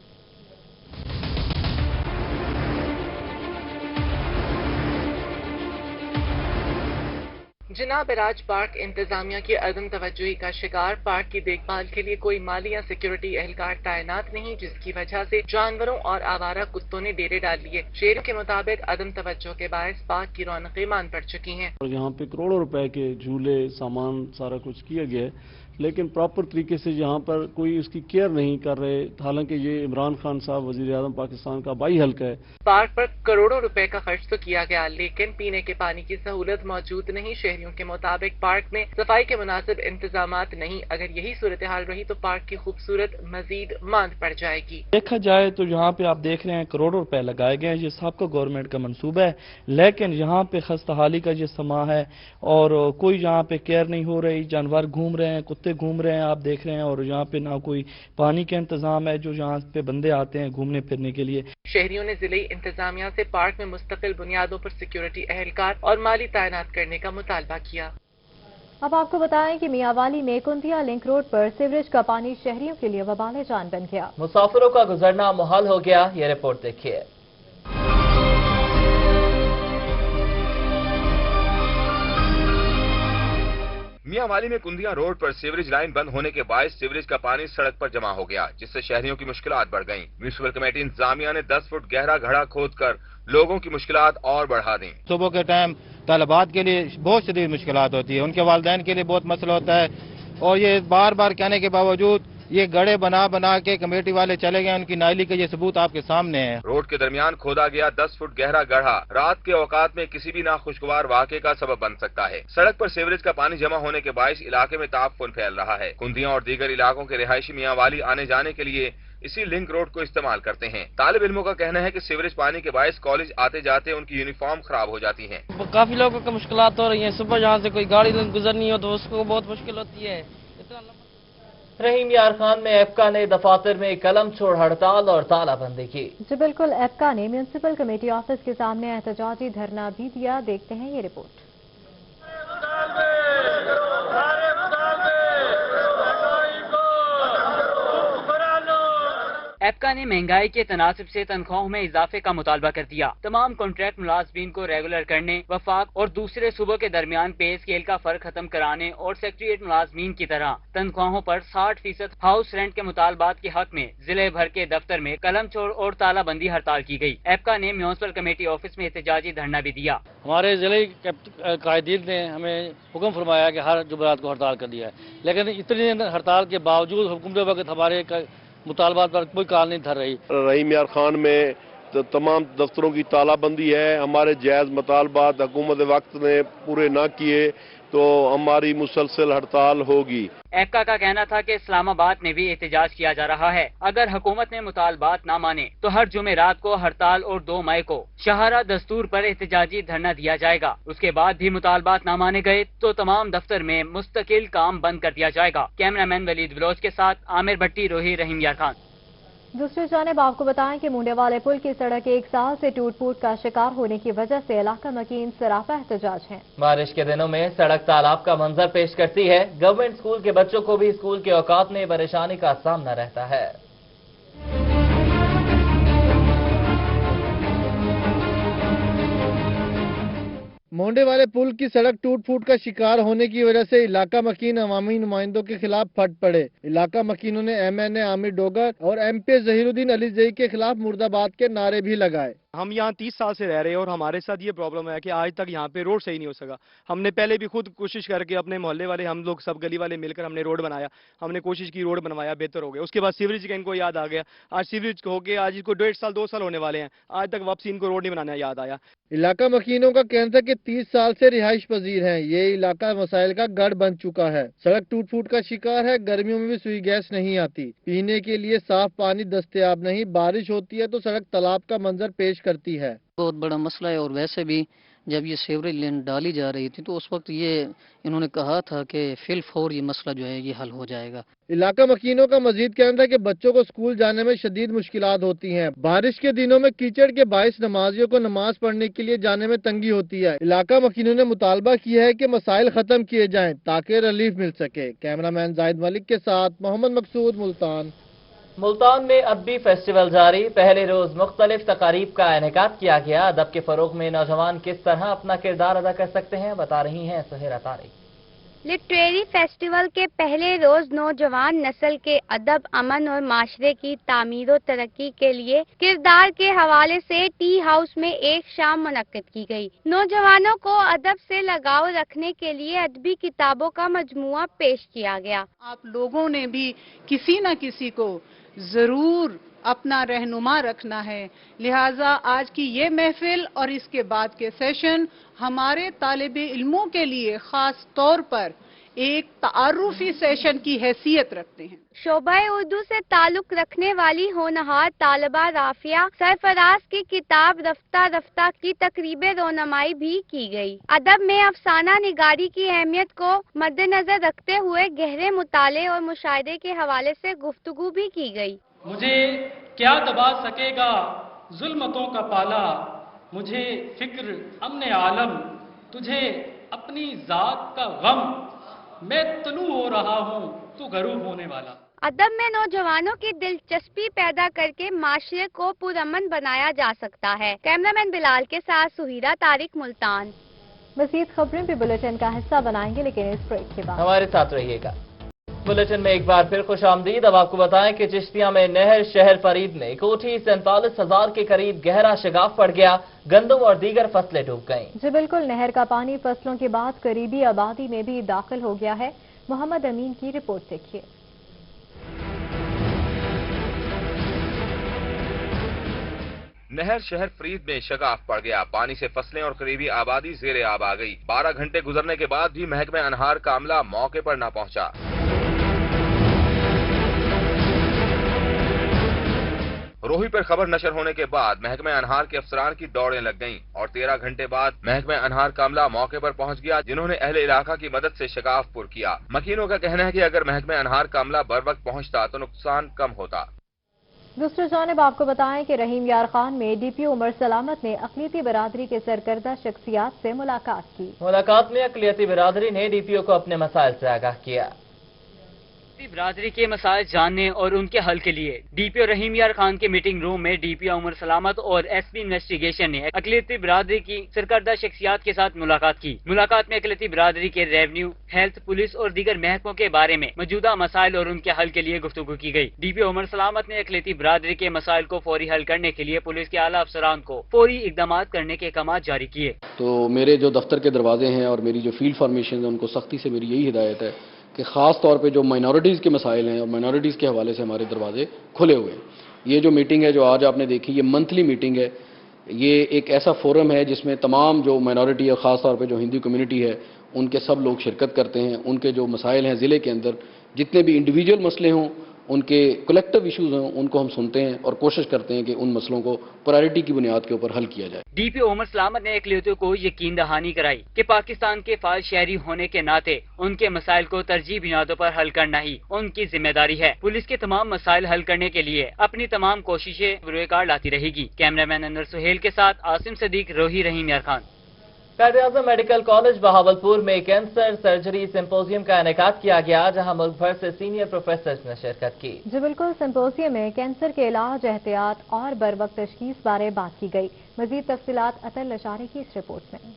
जनाब राज पार्क इंतजामिया की अदम तवज्जुही का शिकार पार्क की देखभाल के लिए कोई माली या सिक्योरिटी एहलकार तैनात नहीं, जिसकी वजह से जानवरों और आवारा कुत्तों ने डेरे डाल लिए। शेर के मुताबिक अदम तवज्जो के बायस पार्क की रौनकें मान पड़ चुकी हैं। और यहाँ पे करोड़ों रुपए के झूले सामान सारा कुछ किया गया है, लेकिन प्रॉपर तरीके से यहाँ पर कोई उसकी केयर नहीं कर रहे। हालांकि ये इमरान खान साहब वजीर आज़म पाकिस्तान का बाई हल्का है। पार्क पर करोड़ों रुपए का खर्च तो किया गया, लेकिन पीने के पानी की सहूलत मौजूद नहीं। शहरियों के मुताबिक पार्क में सफाई के मुनासिब इंतजामात नहीं। अगर यही सूरत हाल रही तो पार्क की खूबसूरत मजीद मांद पड़ जाएगी। देखा जाए तो यहाँ पे आप देख रहे हैं करोड़ों रुपए लगाए गए हैं, ये सबका गवर्नमेंट का मंसूबा है, लेकिन यहाँ पे खस्ताहाली का ये समा है और कोई यहाँ पे केयर नहीं हो रही। जानवर घूम रहे हैं, कुत्ते घूम रहे हैं, आप देख रहे हैं, और यहाँ पे ना कोई पानी का इंतजाम है जो यहाँ पे बंदे आते हैं घूमने फिरने के लिए। शहरियों ने जिले इंतजामिया से पार्क में मुस्तकिल बुनियादों पर सिक्योरिटी एहलकार और माली तैनात करने का मुतालबा किया। अब आपको बताएं कि मियांवाली में कुंतिया लिंक रोड पर सीवरेज का पानी शहरियों के लिए वबाल जान बन गया। मुसाफिरों का गुजरना मुहाल हो गया। ये रिपोर्ट देखिए। मियांवाली में कुंदिया रोड पर सीवरेज लाइन बंद होने के बाद सीवरेज का पानी सड़क पर जमा हो गया, जिससे शहरियों की मुश्किलात बढ़ गईं। म्युनिसिपल कमेटी इंतजामिया ने 10 फुट गहरा घड़ा खोदकर लोगों की मुश्किलात और बढ़ा दी। सुबह के टाइम तलबात के लिए बहुत शदीद मुश्किलात होती है, उनके वालिदैन के लिए बहुत मसला होता है, और ये बार बार कहने के बावजूद ये गड्ढे बना के कमेटी वाले चले गए। उनकी नाइली का ये सबूत आपके सामने है। रोड के दरमियान खोदा गया 10 फुट गहरा गड्ढा रात के औकात में किसी भी नाखुशगवार वाक़े का सबब बन सकता है। सड़क पर सीवरेज का पानी जमा होने के बायस इलाके में ताफुन फैल रहा है। कुंदिया और दीगर इलाकों के रिहायशी मियांवाली आने जाने के लिए इसी लिंक रोड को इस्तेमाल करते हैं। तालिब इल्मों का कहना है कि सीवरेज पानी के बायस कॉलेज आते जाते उनकी यूनिफॉर्म खराब हो जाती है। काफी लोगों को मुश्किलात हो रही है। सुबह यहाँ से कोई गाड़ी गुजरनी हो तो उसको बहुत मुश्किल होती है। रहीम यार खान में एफका ने दफातर में कलम छोड़ हड़ताल और तालाबंदी की। जी बिल्कुल, एफका ने म्युनिसिपल कमेटी ऑफिस के सामने एहतजाजी धरना भी दिया। देखते हैं ये रिपोर्ट। एफका ने महंगाई के तनासिब से तनख्वाहों में इजाफे का मुतालबा कर दिया। तमाम कॉन्ट्रैक्ट मुलाजमीन को रेगुलर करने, वफाक और दूसरे सूबों के दरमियान पे स्केल का फर्क खत्म कराने और सेक्रेटरीट मुलाजमीन की तरह तनख्वाहों पर 60% हाउस रेंट के मुतालबात के हक में जिले भर के दफ्तर में कलम छोड़ और तालाबंदी हड़ताल की गई। एफका ने म्युनिसिपल कमेटी ऑफिस में एहतजाजी धरना भी दिया। हमारे जिले कायदीन ने हमें हुक्म फरमाया कि हर जुमेरात को हड़ताल कर दिया है, लेकिन इतनी हड़ताल के बावजूद हुकूमत वक्त हमारे मुतालबात पर कोई कार नहीं धर रही। रहीम यार खान में तो तमाम दफ्तरों की तालाबंदी है। हमारे जायज मुतालबात हुकूमत वक्त ने पूरे ना किए तो हमारी मुसलसल हड़ताल होगी। एफका का कहना था कि इस्लामाबाद में भी एहतजाज किया जा रहा है। अगर हुकूमत ने मुतालबात ना माने तो हर जुमेरात को हड़ताल और 2 मई को शहरा दस्तूर पर एहतजाजी धरना दिया जाएगा। उसके बाद भी मुतालबात ना माने गए तो तमाम दफ्तर में मुस्तकिल काम बंद कर दिया जाएगा। कैमरामैन वलीद बलोच के साथ आमिर भट्टी, रोही, रहीम यार खान। दूसरी जानिब आपको बताएं कि मुंडेवाले पुल की सड़क 1 साल से टूट फूट का शिकार होने की वजह से इलाका मकीन सरापा एहतजाज है। बारिश के दिनों में सड़क तालाब का मंजर पेश करती है। गवर्नमेंट स्कूल के बच्चों को भी स्कूल के औकात में परेशानी का सामना रहता है। मोंडे वाले पुल की सड़क टूट फूट का शिकार होने की वजह से इलाका मकीन अवामी नुमाइंदों के खिलाफ फट पड़े। इलाका मकीनों ने MNA आमिर डोगर और MP जहीरुद्दीन अली जई के खिलाफ मुर्दाबाद के नारे भी लगाए। हम यहाँ 30 साल से रह रहे हैं और हमारे साथ ये प्रॉब्लम है कि आज तक यहाँ पे रोड सही नहीं हो सका। हमने पहले भी खुद कोशिश करके अपने मोहल्ले वाले, हम लोग सब गली वाले मिलकर हमने रोड बनाया, हमने कोशिश की, रोड बनवाया, बेहतर हो गया। उसके बाद सीवरेज का इनको याद आ गया। आज सीवरेज हो गया, आज इसको 1.5 साल 2 साल होने वाले हैं, आज तक वापसी इनको रोड नहीं बनाना याद आया। इलाका मकीनों का कहना था कि 30 साल से रिहाइश पजीर है। ये इलाका मसाइल का गढ़ बन चुका है। सड़क टूट फूट का शिकार है। गर्मियों में भी सुई गैस नहीं आती, पीने के लिए साफ पानी दस्तयाब नहीं। बारिश होती है तो सड़क तालाब का मंजर पेश करती है। बहुत बड़ा मसला है। और वैसे भी जब ये सीवरेज लाइन डाली जा रही थी तो उस वक्त ये इन्होंने कहा था कि फिल फौर ये मसला जो है ये हल हो जाएगा। इलाका मकीनों का मजीद कहना था कि बच्चों को स्कूल जाने में शदीद मुश्किलात होती हैं। बारिश के दिनों में कीचड़ के बायस नमाजियों को नमाज पढ़ने के लिए जाने में तंगी होती है। इलाका मकीनों ने मुतालबा किया है कि मसाइल खत्म किए जाएं ताकि रिलीफ मिल सके। कैमरामैन जाहिद मलिक के साथ मोहम्मद मकसूद, मुल्तान। मुल्तान में अब भी फेस्टिवल जारी। पहले रोज मुख्तलिफ तकारीब का इनेकाद किया गया। अदब के फरोग में नौजवान किस तरह अपना किरदार अदा कर सकते हैं, बता रही हैं सुहेरा तारिक। लिटरेरी फेस्टिवल के पहले रोज नौजवान नस्ल के अदब, अमन और माशरे की तामीर और तरक्की के लिए किरदार के हवाले से टी हाउस में एक शाम मुनक्किद की गई। नौजवानों को अदब से लगाव रखने के लिए अदबी किताबों का मजमुआ पेश किया गया। आप लोगों ने भी किसी न किसी को जरूर अपना रहनुमा रखना है, लिहाजा आज की ये महफिल और इसके बाद के सेशन हमारे तालिबे इल्मों के लिए खास तौर पर एक तारुफी सेशन की हैसियत रखते हैं। शोबा उर्दू से ताल्लुक रखने वाली होनहार तालिबा राफिया सरफराज की किताब रफ्ता रफ्ता की तकरीबे रोनमाई भी की गई। अदब में अफसाना निगारी की अहमियत को मद्देनजर रखते हुए गहरे मुताले और मुशाहिदे के हवाले से गुफ्तगू भी की गई। मुझे क्या दबा सकेगा जुल्मतों का पाला, मुझे फिक्र अमने आलम, तुझे अपनी जात का गम, मैं तलू हो रहा हूँ तू गरूब होने वाला। अदब में नौजवानों की दिलचस्पी पैदा करके माशरे को पुरअमन बनाया जा सकता है। कैमरामैन बिलाल के साथ सुहेरा तारिक, मुल्तान। मज़ीद खबरें भी बुलेटिन का हिस्सा बनाएंगे, लेकिन इस ब्रेक के बाद हमारे साथ रहिएगा। बुलेटिन में एक बार फिर खुशामदीद। अब आपको बताएं कि चिश्तिया में नहर शहर फरीद में कोठी 47,000 के करीब गहरा शगाफ पड़ गया। गंदम और दीगर फसलें डूब गईं। जी बिल्कुल, नहर का पानी फसलों के बाद करीबी आबादी में भी दाखिल हो गया है। मोहम्मद अमीन की रिपोर्ट देखिए। नहर शहर फरीद में शगाफ पड़ गया। पानी से फसलें और करीबी आबादी ज़ेरे आब आ गई। 12 घंटे गुजरने के बाद भी महकमे अनहार का अमला मौके पर न पहुंचा। रोही पर खबर नशर होने के बाद महकमे अनहार के अफसरान की दौड़ें लग गईं और 13 घंटे बाद महकमे अनहार का अमला मौके पर पहुंच गया, जिन्होंने अहले इलाका की मदद से शगाफ पुर किया। मकीनों का कहना है कि अगर महकमे अनहार का अमला बर वक्त पहुंचता तो नुकसान कम होता। दूसरी जानिब आपको बताएं कि रहीम यार खान में डीपीओ उमर सलामत ने अक़लियती बिरादरी के सरकर्दा शख्सियात से मुलाकात की। मुलाकात में अक़लियती बिरादरी ने डीपीओ को अपने मसाइल से आगाह किया। बिरादरी के मसाइल जानने और उनके हल के लिए डीपीओ रहीम यार खान के मीटिंग रूम में डीपीओ उमर सलामत और एसपी इन्वेस्टिगेशन ने अक़लियती बिरादरी की सरकर्दा शख्सियात के साथ मुलाकात की। मुलाकात में अक़लियती बिरादरी के रेवेन्यू, हेल्थ, पुलिस और दीगर महकमों के बारे में मौजूदा मसाइल और उनके हल के लिए गुफ्तगू की गई। डीपीओ उमर सलामत ने अक़लियती बिरादरी के मसाइल को फौरी हल करने के लिए पुलिस के आला अफसरान को फौरी इक़दाम करने के अहकाम जारी किए। तो मेरे जो दफ्तर के दरवाजे हैं और मेरी जो फील्ड फॉर्मेशन है, उनको सख्ती से मेरी यही हिदायत है कि ख़ास तौर पे जो माइनॉरिटीज़ के मसाइल हैं और माइनॉरिटीज़ के हवाले से हमारे दरवाजे खुले हुए हैं। ये जो मीटिंग है जो आज आपने देखी, ये मंथली मीटिंग है। ये एक ऐसा फोरम है जिसमें तमाम जो माइनॉरिटी है, ख़ास तौर पे जो हिंदू कम्युनिटी है, उनके सब लोग शिरकत करते हैं। उनके जो मसाइल हैं ज़िले के अंदर, जितने भी इंडिविजुअल मसले हों, उनके कलेक्टिव इश्यूज हों, उनको हम सुनते हैं और कोशिश करते हैं कि उन मसलों को प्रायोरिटी की बुनियाद के ऊपर हल किया जाए। डीपीओ उमर सलामत ने अक़लियतों को यकीन दहानी कराई कि पाकिस्तान के फाल शहरी होने के नाते उनके मसाइल को तरजीह बुनियादों पर हल करना ही उनकी जिम्मेदारी है। पुलिस के तमाम मसाइल हल करने के लिए अपनी तमाम कोशिशें बुरेकार लाती रहेगी। कैमरामैन अनवर सुहेल के साथ आसिम सदीक, रोही, रहीम यार खान। कायद-ए-आज़म मेडिकल कॉलेज बहावलपुर में कैंसर सर्जरी सिंपोजियम का इनेकाद किया गया, जहां मुल्क भर से सीनियर प्रोफेसर ने शिरकत की। जी बिल्कुल, सिंपोजियम में कैंसर के इलाज, एहतियात और बर वक्त तशखीस बारे बात की गई। मजीद तफसीलात अतल लशारी की इस रिपोर्ट में।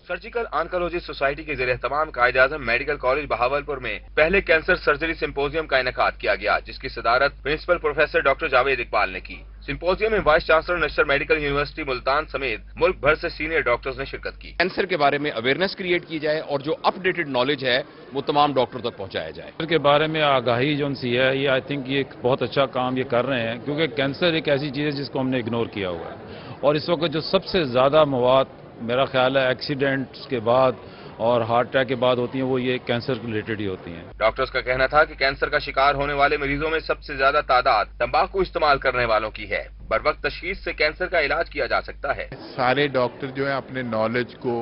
सर्जिकल ऑन्कोलॉजी सोसाइटी के ज़रिए तमाम कायद-ए-आज़म मेडिकल कॉलेज बहावलपुर में पहले कैंसर सर्जरी सिंपोजियम का इनेकाद किया गया, जिसकी सदारत principal professor doctor Javed Iqbal ने की। सिंपोजियम में vice chancellor national medical university Multan समेत मुल्क भर से सीनियर डॉक्टर्स ने शिरकत की। कैंसर के बारे में अवेयरनेस क्रिएट की जाए और जो अपडेटेड नॉलेज है वो तमाम डॉक्टर तक पहुंचाया जाए। कैंसर के बारे में आगाही जो सी है, ये आई थिंक ये एक बहुत अच्छा काम ये कर रहे हैं, क्योंकि कैंसर एक ऐसी चीज़ है जिसको हमने इग्नोर किया हुआ है। और इस वक्त जो सबसे ज़्यादा मवाद मेरा ख्याल है एक्सीडेंट्स के बाद और हार्ट अटैक के बाद होती हैं, वो ये कैंसर रिलेटेड ही होती हैं। डॉक्टर्स का कहना था कि कैंसर का शिकार होने वाले मरीजों में सबसे ज्यादा तादाद तंबाकू इस्तेमाल करने वालों की है। बर वक्त तशखीस से कैंसर का इलाज किया जा सकता है। सारे डॉक्टर जो है अपने नॉलेज को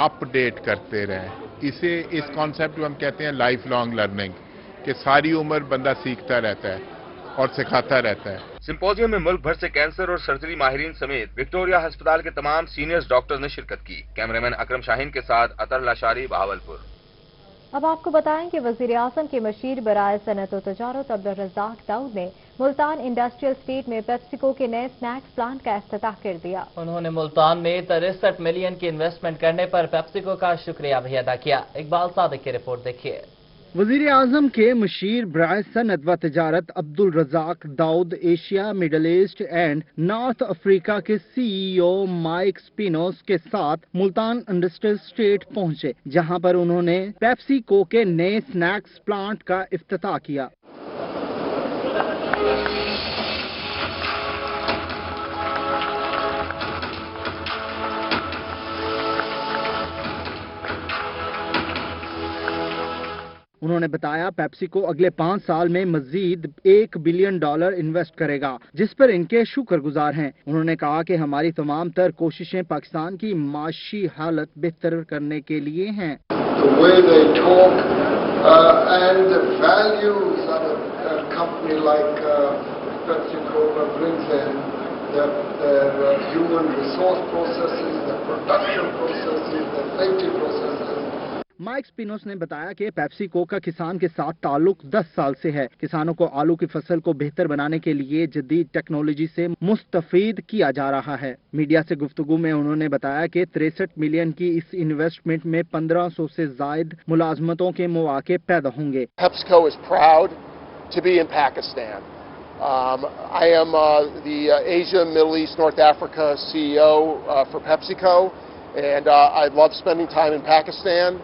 अपडेट करते रहें। इस कॉन्सेप्ट को हम कहते हैं लाइफ लॉन्ग लर्निंग, कि सारी उम्र बंदा सीखता रहता है और सिखाता रहता है। सिंपोजियम में मुल्क भर से कैंसर और सर्जरी माहिरीन समेत विक्टोरिया अस्पताल के तमाम सीनियर्स डॉक्टर्स ने शिरकत की। कैमरामैन अकरम शाहीन के साथ अतर लाशारी, बहावलपुर। अब आपको बताएं कि वजीर आज़म के मशीर बराए सनत और तजारत अब्दुल रज़ाक दाऊद ने मुल्तान इंडस्ट्रियल स्टेट में पेप्सिको के नए स्नैक्स प्लांट का इफ्तिताह कर दिया। उन्होंने मुल्तान में 63 मिलियन की इन्वेस्टमेंट करने पर पेप्सिको का शुक्रिया भी अदा किया। इकबाल सादिक की रिपोर्ट देखिए। वजीर आजम के मुशीर बराए सनअत व तजारत Abdul Razzaq Dawood Asia, Middle East and North Africa के CEO माइक स्पिनोस के साथ मुल्तान इंडस्ट्रियल स्टेट पहुंचे, जहां पर उन्होंने पेप्सिको के नए स्नैक्स प्लांट का इफ्तिताह किया। उन्होंने बताया पेप्सिको अगले 5 साल में मजीद $1 बिलियन इन्वेस्ट करेगा, जिस पर इनके शुक्रगुजार हैं। उन्होंने कहा कि हमारी तमाम तर कोशिशें पाकिस्तान की माशी हालत बेहतर करने के लिए हैं। माइक स्पिनोस ने बताया कि पेप्सिको का किसान के साथ ताल्लुक 10 साल से है। किसानों को आलू की फसल को बेहतर बनाने के लिए जदीद टेक्नोलॉजी से मुस्तफीद किया जा रहा है। मीडिया से गुफ्तगू में उन्होंने बताया कि 63 मिलियन की इस इन्वेस्टमेंट में 1500 से जायद मुलाजमतों के मौके पैदा होंगे। PepsiCo is proud to be in Pakistan. I am the Asia, Middle East, North Africa CEO for PepsiCo, and I love spending time in Pakistan.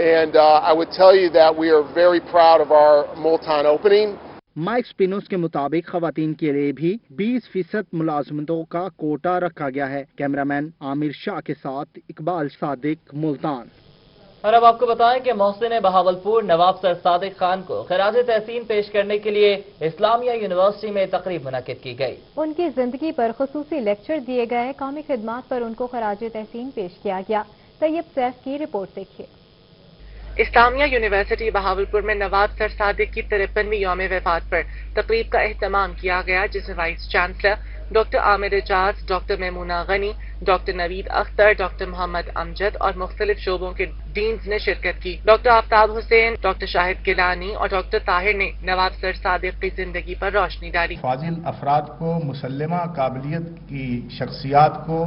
And I would tell you that we are very proud of our Multan opening. Mike Spinos के मुताबिक खवातीन के लिए भी 20% मुलाजमतों का कोटा रखा गया है। कैमरामैन आमिर शाह के साथ इकबाल सादिक, मुल्तान। और अब आपको बताएं कि मोहसिन बहावलपुर नवाब सर सादिक खान को खराज तहसीन पेश करने के लिए इस्लामिया यूनिवर्सिटी में तकरीब मुनक्किद की गई। उनकी जिंदगी पर खुसूसी लेक्चर दिए गए, कौमी खिदमात पर उनको खराज तहसीन पेश किया गया। तैयब सैफ की रिपोर्ट देखिए। इस्लामिया यूनिवर्सिटी बहावलपुर में नवाब सर सादिक की 53वीं यौम वफात पर तकरीब का एहतमाम किया गया, जिसमें vice chancellor doctor Amir Ejaz, doctor Maimoona Ghani, doctor Naveed Akhtar, doctor Mohammad Amjad और मुख्तलिफ शोबों के डीन्स ने शिरकत की। डॉक्टर आफ्ताब हुसैन, डॉक्टर शाहिद गिलानी और डॉक्टर ताहिर ने नवाब सर सादिक की जिंदगी पर रोशनी डाली। फाजिल अफराद को, मुसल्लमा काबिलियत की शख्सियात को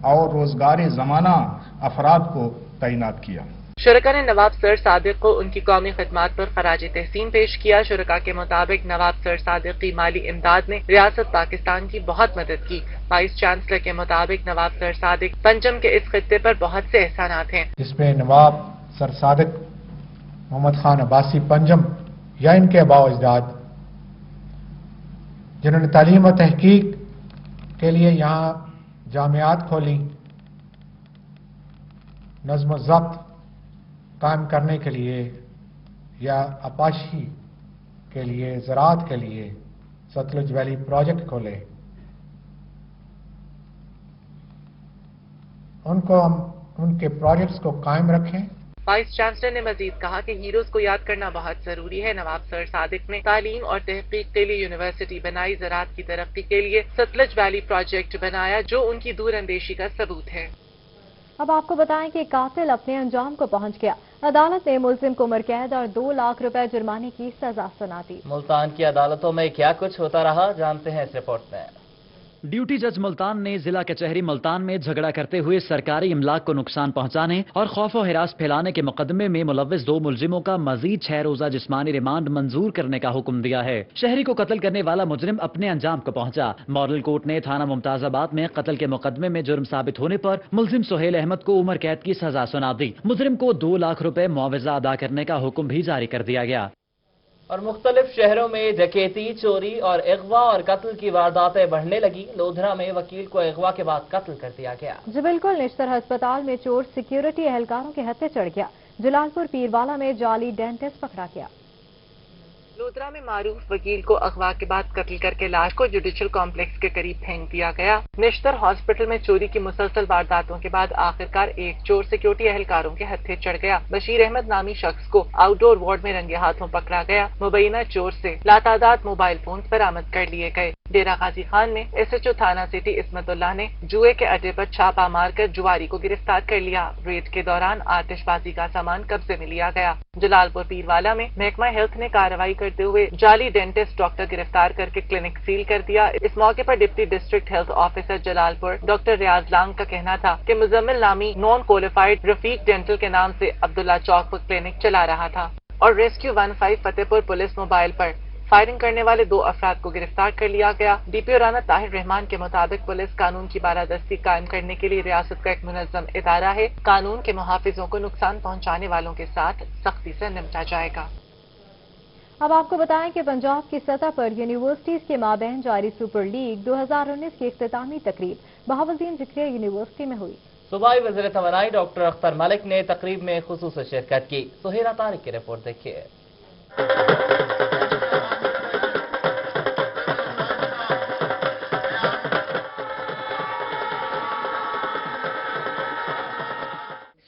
और रोजगार ज़माना अफराद को तैनात किया। शुरका ने नवाब सर सादिक को उनकी कौमी खिदमात पर खराज तहसीन पेश किया। शुरका के मुताबिक नवाब सर सादिक की माली इमदाद में रियासत पाकिस्तान की बहुत मदद की। वाइस चांसलर के मुताबिक नवाब सर सादिक पंचम के इस खित्ते पर बहुत से एहसानात हैं, जिसमें नवाब सर सादिक मोहम्मद खान अब्बासी पंचम या इनके अबाव अजदाद, जिन्होंने तालीम और तहकीक के लिए यहाँ जामियात खोली, नज़्म व ज़ब्त कायम करने के लिए या अपाशी के लिए, ज़राअत के लिए सतलुज वैली प्रोजेक्ट खोले, उनको हम उनके प्रोजेक्ट्स को कायम रखें। वाइस चांसलर ने मजीद कहा कि हीरोज को याद करना बहुत जरूरी है। नवाब सर सादिक ने तालीम और तहकीक के लिए यूनिवर्सिटी बनाई, ज़राअत की तरक्की के लिए सतलुज वैली प्रोजेक्ट बनाया, जो उनकी दूरअंदेशी का सबूत है। अब आपको बताएं कि कातिल अपने अंजाम को पहुंच गया। अदालत ने मुलजिम को उम्र कैद और 2 लाख रुपए जुर्माने की सजा सुना दी। मुल्तान की अदालतों में क्या कुछ होता रहा, जानते हैं इस रिपोर्ट में। ड्यूटी जज मुल्तान ने जिला कचहरी मुल्तान में झगड़ा करते हुए सरकारी इमलाक को नुकसान पहुंचाने और खौफ व हिरास फैलाने के मुकदमे में मुलव्विस 2 मुलजिमों का मजीद 6 रोजा जिस्मानी रिमांड मंजूर करने का हुक्म दिया है। शहरी को कत्ल करने वाला मुजरिम अपने अंजाम को पहुंचा। मॉडल कोर्ट ने थाना मुमताजाबाद में कत्ल के मुकदमे में जुर्म साबित होने पर मुलजिम सुहेल अहमद को उम्र कैद की सजा सुना दी। मुजरिम को 2 लाख रुपए मुआवजा अदा करने का हुक्म भी जारी कर दिया गया। और मुख्तलिफ शहरों में डकैती, चोरी और अगवा और कत्ल की वारदातें बढ़ने लगी। लोधरा में वकील को अगवा के बाद कत्ल कर दिया गया। जी बिल्कुल, निश्तर अस्पताल में चोर सिक्योरिटी एहलकारों के हत्थे चढ़ गया। जलालपुर पीरवाला में जाली डेंटिस्ट पकड़ा गया। लोधरा में मारूफ वकील को अगवा के बाद कत्ल करके लाश को जुडिशल कॉम्प्लेक्स के करीब फेंक दिया गया। निश्तर हॉस्पिटल में चोरी की मुसलसल वारदातों के बाद आखिरकार एक चोर सिक्योरिटी एहलकारों के हत्थे चढ़ गया। बशीर अहमद नामी शख्स को आउटडोर वार्ड में रंगे हाथों पकड़ा गया। मुबैना चोर से लातादाद मोबाइल फोन बरामद कर लिए गए। डेरा गाजी खान में SHO थाना सिटी इस्मतुल्लाह ने जुए के अड्डे पर छापा मारकर जुआरी को गिरफ्तार कर लिया। रेड के दौरान आतिशबाजी का सामान कब्जे में लिया गया। जलालपुर पीरवाला में महकमा हेल्थ ने कार्रवाई करते हुए जाली डेंटिस्ट डॉक्टर गिरफ्तार करके क्लिनिक सील कर दिया। इस मौके पर deputy district health officer Jalalpur doctor Riaz Lang का कहना था कि मुजम्मिल नामी नॉन क्वालिफाइड रफीक डेंटल के नाम से अब्दुल्ला चौक पर क्लिनिक चला रहा था और रेस्क्यू 15 फतेहपुर पुलिस मोबाइल पर फायरिंग करने वाले 2 अफराद को गिरफ्तार कर लिया गया। DPO राना ताहिर रहमान के मुताबिक पुलिस कानून की बालादस्ती कायम करने के लिए रियासत का एक मुनज़्ज़म इदारा है। कानून के मुहाफिजों को नुकसान पहुंचाने वालों के साथ सख्ती से निपटा जाएगा। अब आपको बताएं कि पंजाब की सतह पर यूनिवर्सिटीज के माबैन जारी सुपर लीग 2019 की इख्तितामी तकरीब बहावुद्दीन ज़िक्रिया यूनिवर्सिटी में हुई। सूबाई वज़ीर तवानाई डॉक्टर अख्तर मलिक ने तकरीब में खुसूसी शिरकत की। सुहेरा तारिक की रिपोर्ट देखिए।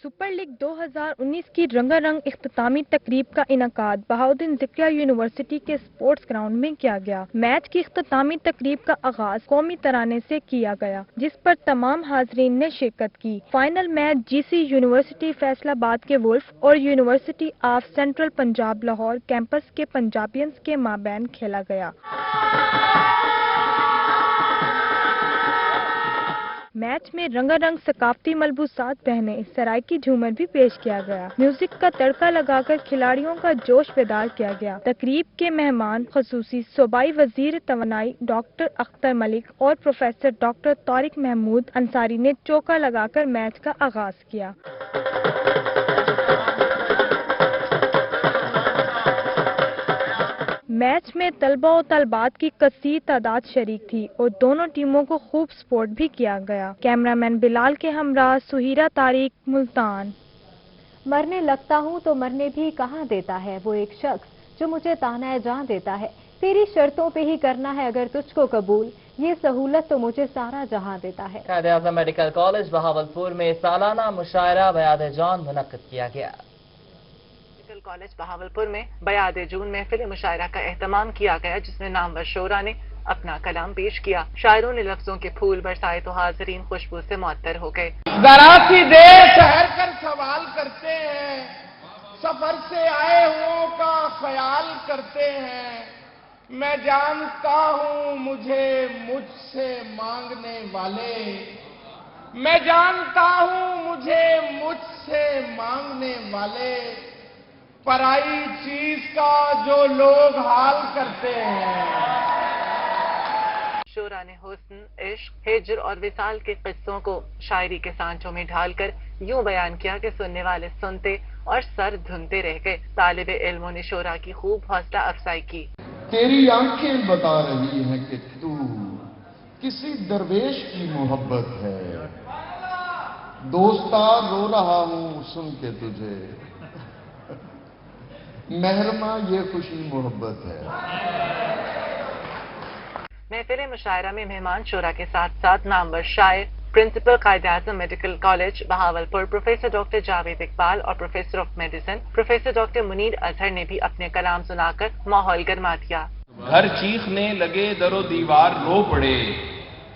सुपर लीग 2019 की रंगारंग इख्तितामी तकरीब का इनकाद बहाउद्दीन ज़िक्रिया यूनिवर्सिटी के स्पोर्ट्स ग्राउंड में किया गया। मैच की इख्तितामी तकरीब का आगाज कौमी तराने से किया गया, जिस पर तमाम हाजरीन ने शिरकत की। Final match GC university Faisalabad के वुल्फ और university of central Punjab Lahore campus के पंजाबियंस के माबैन खेला गया। मैच में रंगारंग सकाफती मलबूसात पहने सराइकी झूमर भी पेश किया गया। म्यूजिक का तड़का लगाकर खिलाड़ियों का जोश बेदार किया गया। तकरीब के मेहमान खसूसी सूबाई वजीर तवानाई डॉक्टर अख्तर मलिक और प्रोफेसर डॉक्टर तारिक महमूद अंसारी ने चौका लगाकर मैच का आगाज किया। मैच में तलबा और तलबात की कसीर तादाद शरीक थी और दोनों टीमों को खूब सपोर्ट भी किया गया। कैमरामैन बिलाल के हमरा सुहेरा तारिक, मुल्तान। मरने लगता हूँ तो मरने भी कहाँ देता है वो एक शख्स जो मुझे ताना जान देता है। तेरी शर्तों पे ही करना है अगर तुझको कबूल, ये सहूलत तो मुझे सारा जहां देता है। कायद-ए-आज़म मेडिकल कॉलेज बहावलपुर में सालाना मुशायरा बयाद जान मुनक्किद किया गया। कॉलेज बहावलपुर में बयाद जून महफिल मुशायरा का एहतमाम किया गया, जिसमें नामवर शोरा ने अपना कलाम पेश किया। शायरों ने लफ्जों के फूल बरसाए तो हाजरीन खुशबू से मुअत्तर हो गए। जरा सी देर ठहर कर सवाल करते हैं, सफर से आए हुओं का ख्याल करते हैं। मैं जानता हूँ मुझे मुझसे मांगने वाले, मैं जानता हूँ मुझे मुझसे मांगने वाले, पराई चीज का जो लोग हाल करते हैं। शोरा ने हुस्न, इश्क, हिज्र और विसाल के किस्सों को शायरी के सांचों में ढालकर यूं बयान किया कि सुनने वाले सुनते और सर धुनते रह गए। तालिबे इल्मों ने शोरा की खूब हौसला अफजाई की। तेरी आंखें बता रही हैं कि तू किसी दरवेश की मोहब्बत है। दोस्ता रो रहा हूं सुन के तुझे, महरमा ये खुशी मोहब्बत है। महफिल मुशायरा में मेहमान शोरा के साथ साथ नामवर शायर, principal Quaid-e-Azam medical college Bahawalpur professor doctor Javed Iqbal और professor of medicine professor doctor Munir Azhar ने भी अपने कलाम सुनाकर माहौल गरमा दिया। घर चीखने लगे दरो दीवार रो पड़े,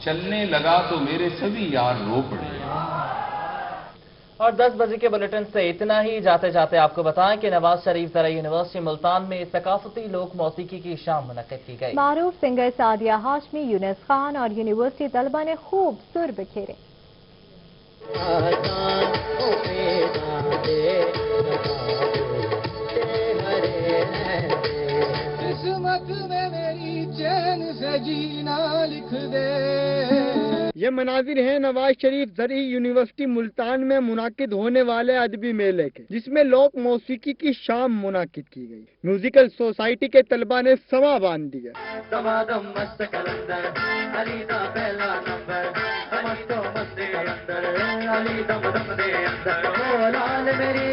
चलने लगा तो मेरे सभी यार रो पड़े। और 10 बजे के बुलेटिन से इतना ही। जाते जाते आपको बताएं कि नवाज शरीफ ज़रा यूनिवर्सिटी मुल्तान में सकाफती लोक मौसीकी की शाम मुनक्किद की गई। मारूफ सिंगर सादिया हाशमी, यूनिस खान और यूनिवर्सिटी तलबा ने खूब सुर बिखेरे। किस्मत में मेरी चैन से जीना लिख दे। ये मनाजिर हैं नवाज शरीफ ज़री यूनिवर्सिटी मुल्तान में मुनाकिद होने वाले अदबी मेले के, जिसमें लोक मौसीकी की शाम मुनाकिद की गई। म्यूजिकल सोसाइटी के तलबा ने समा बांध दिया। मेरी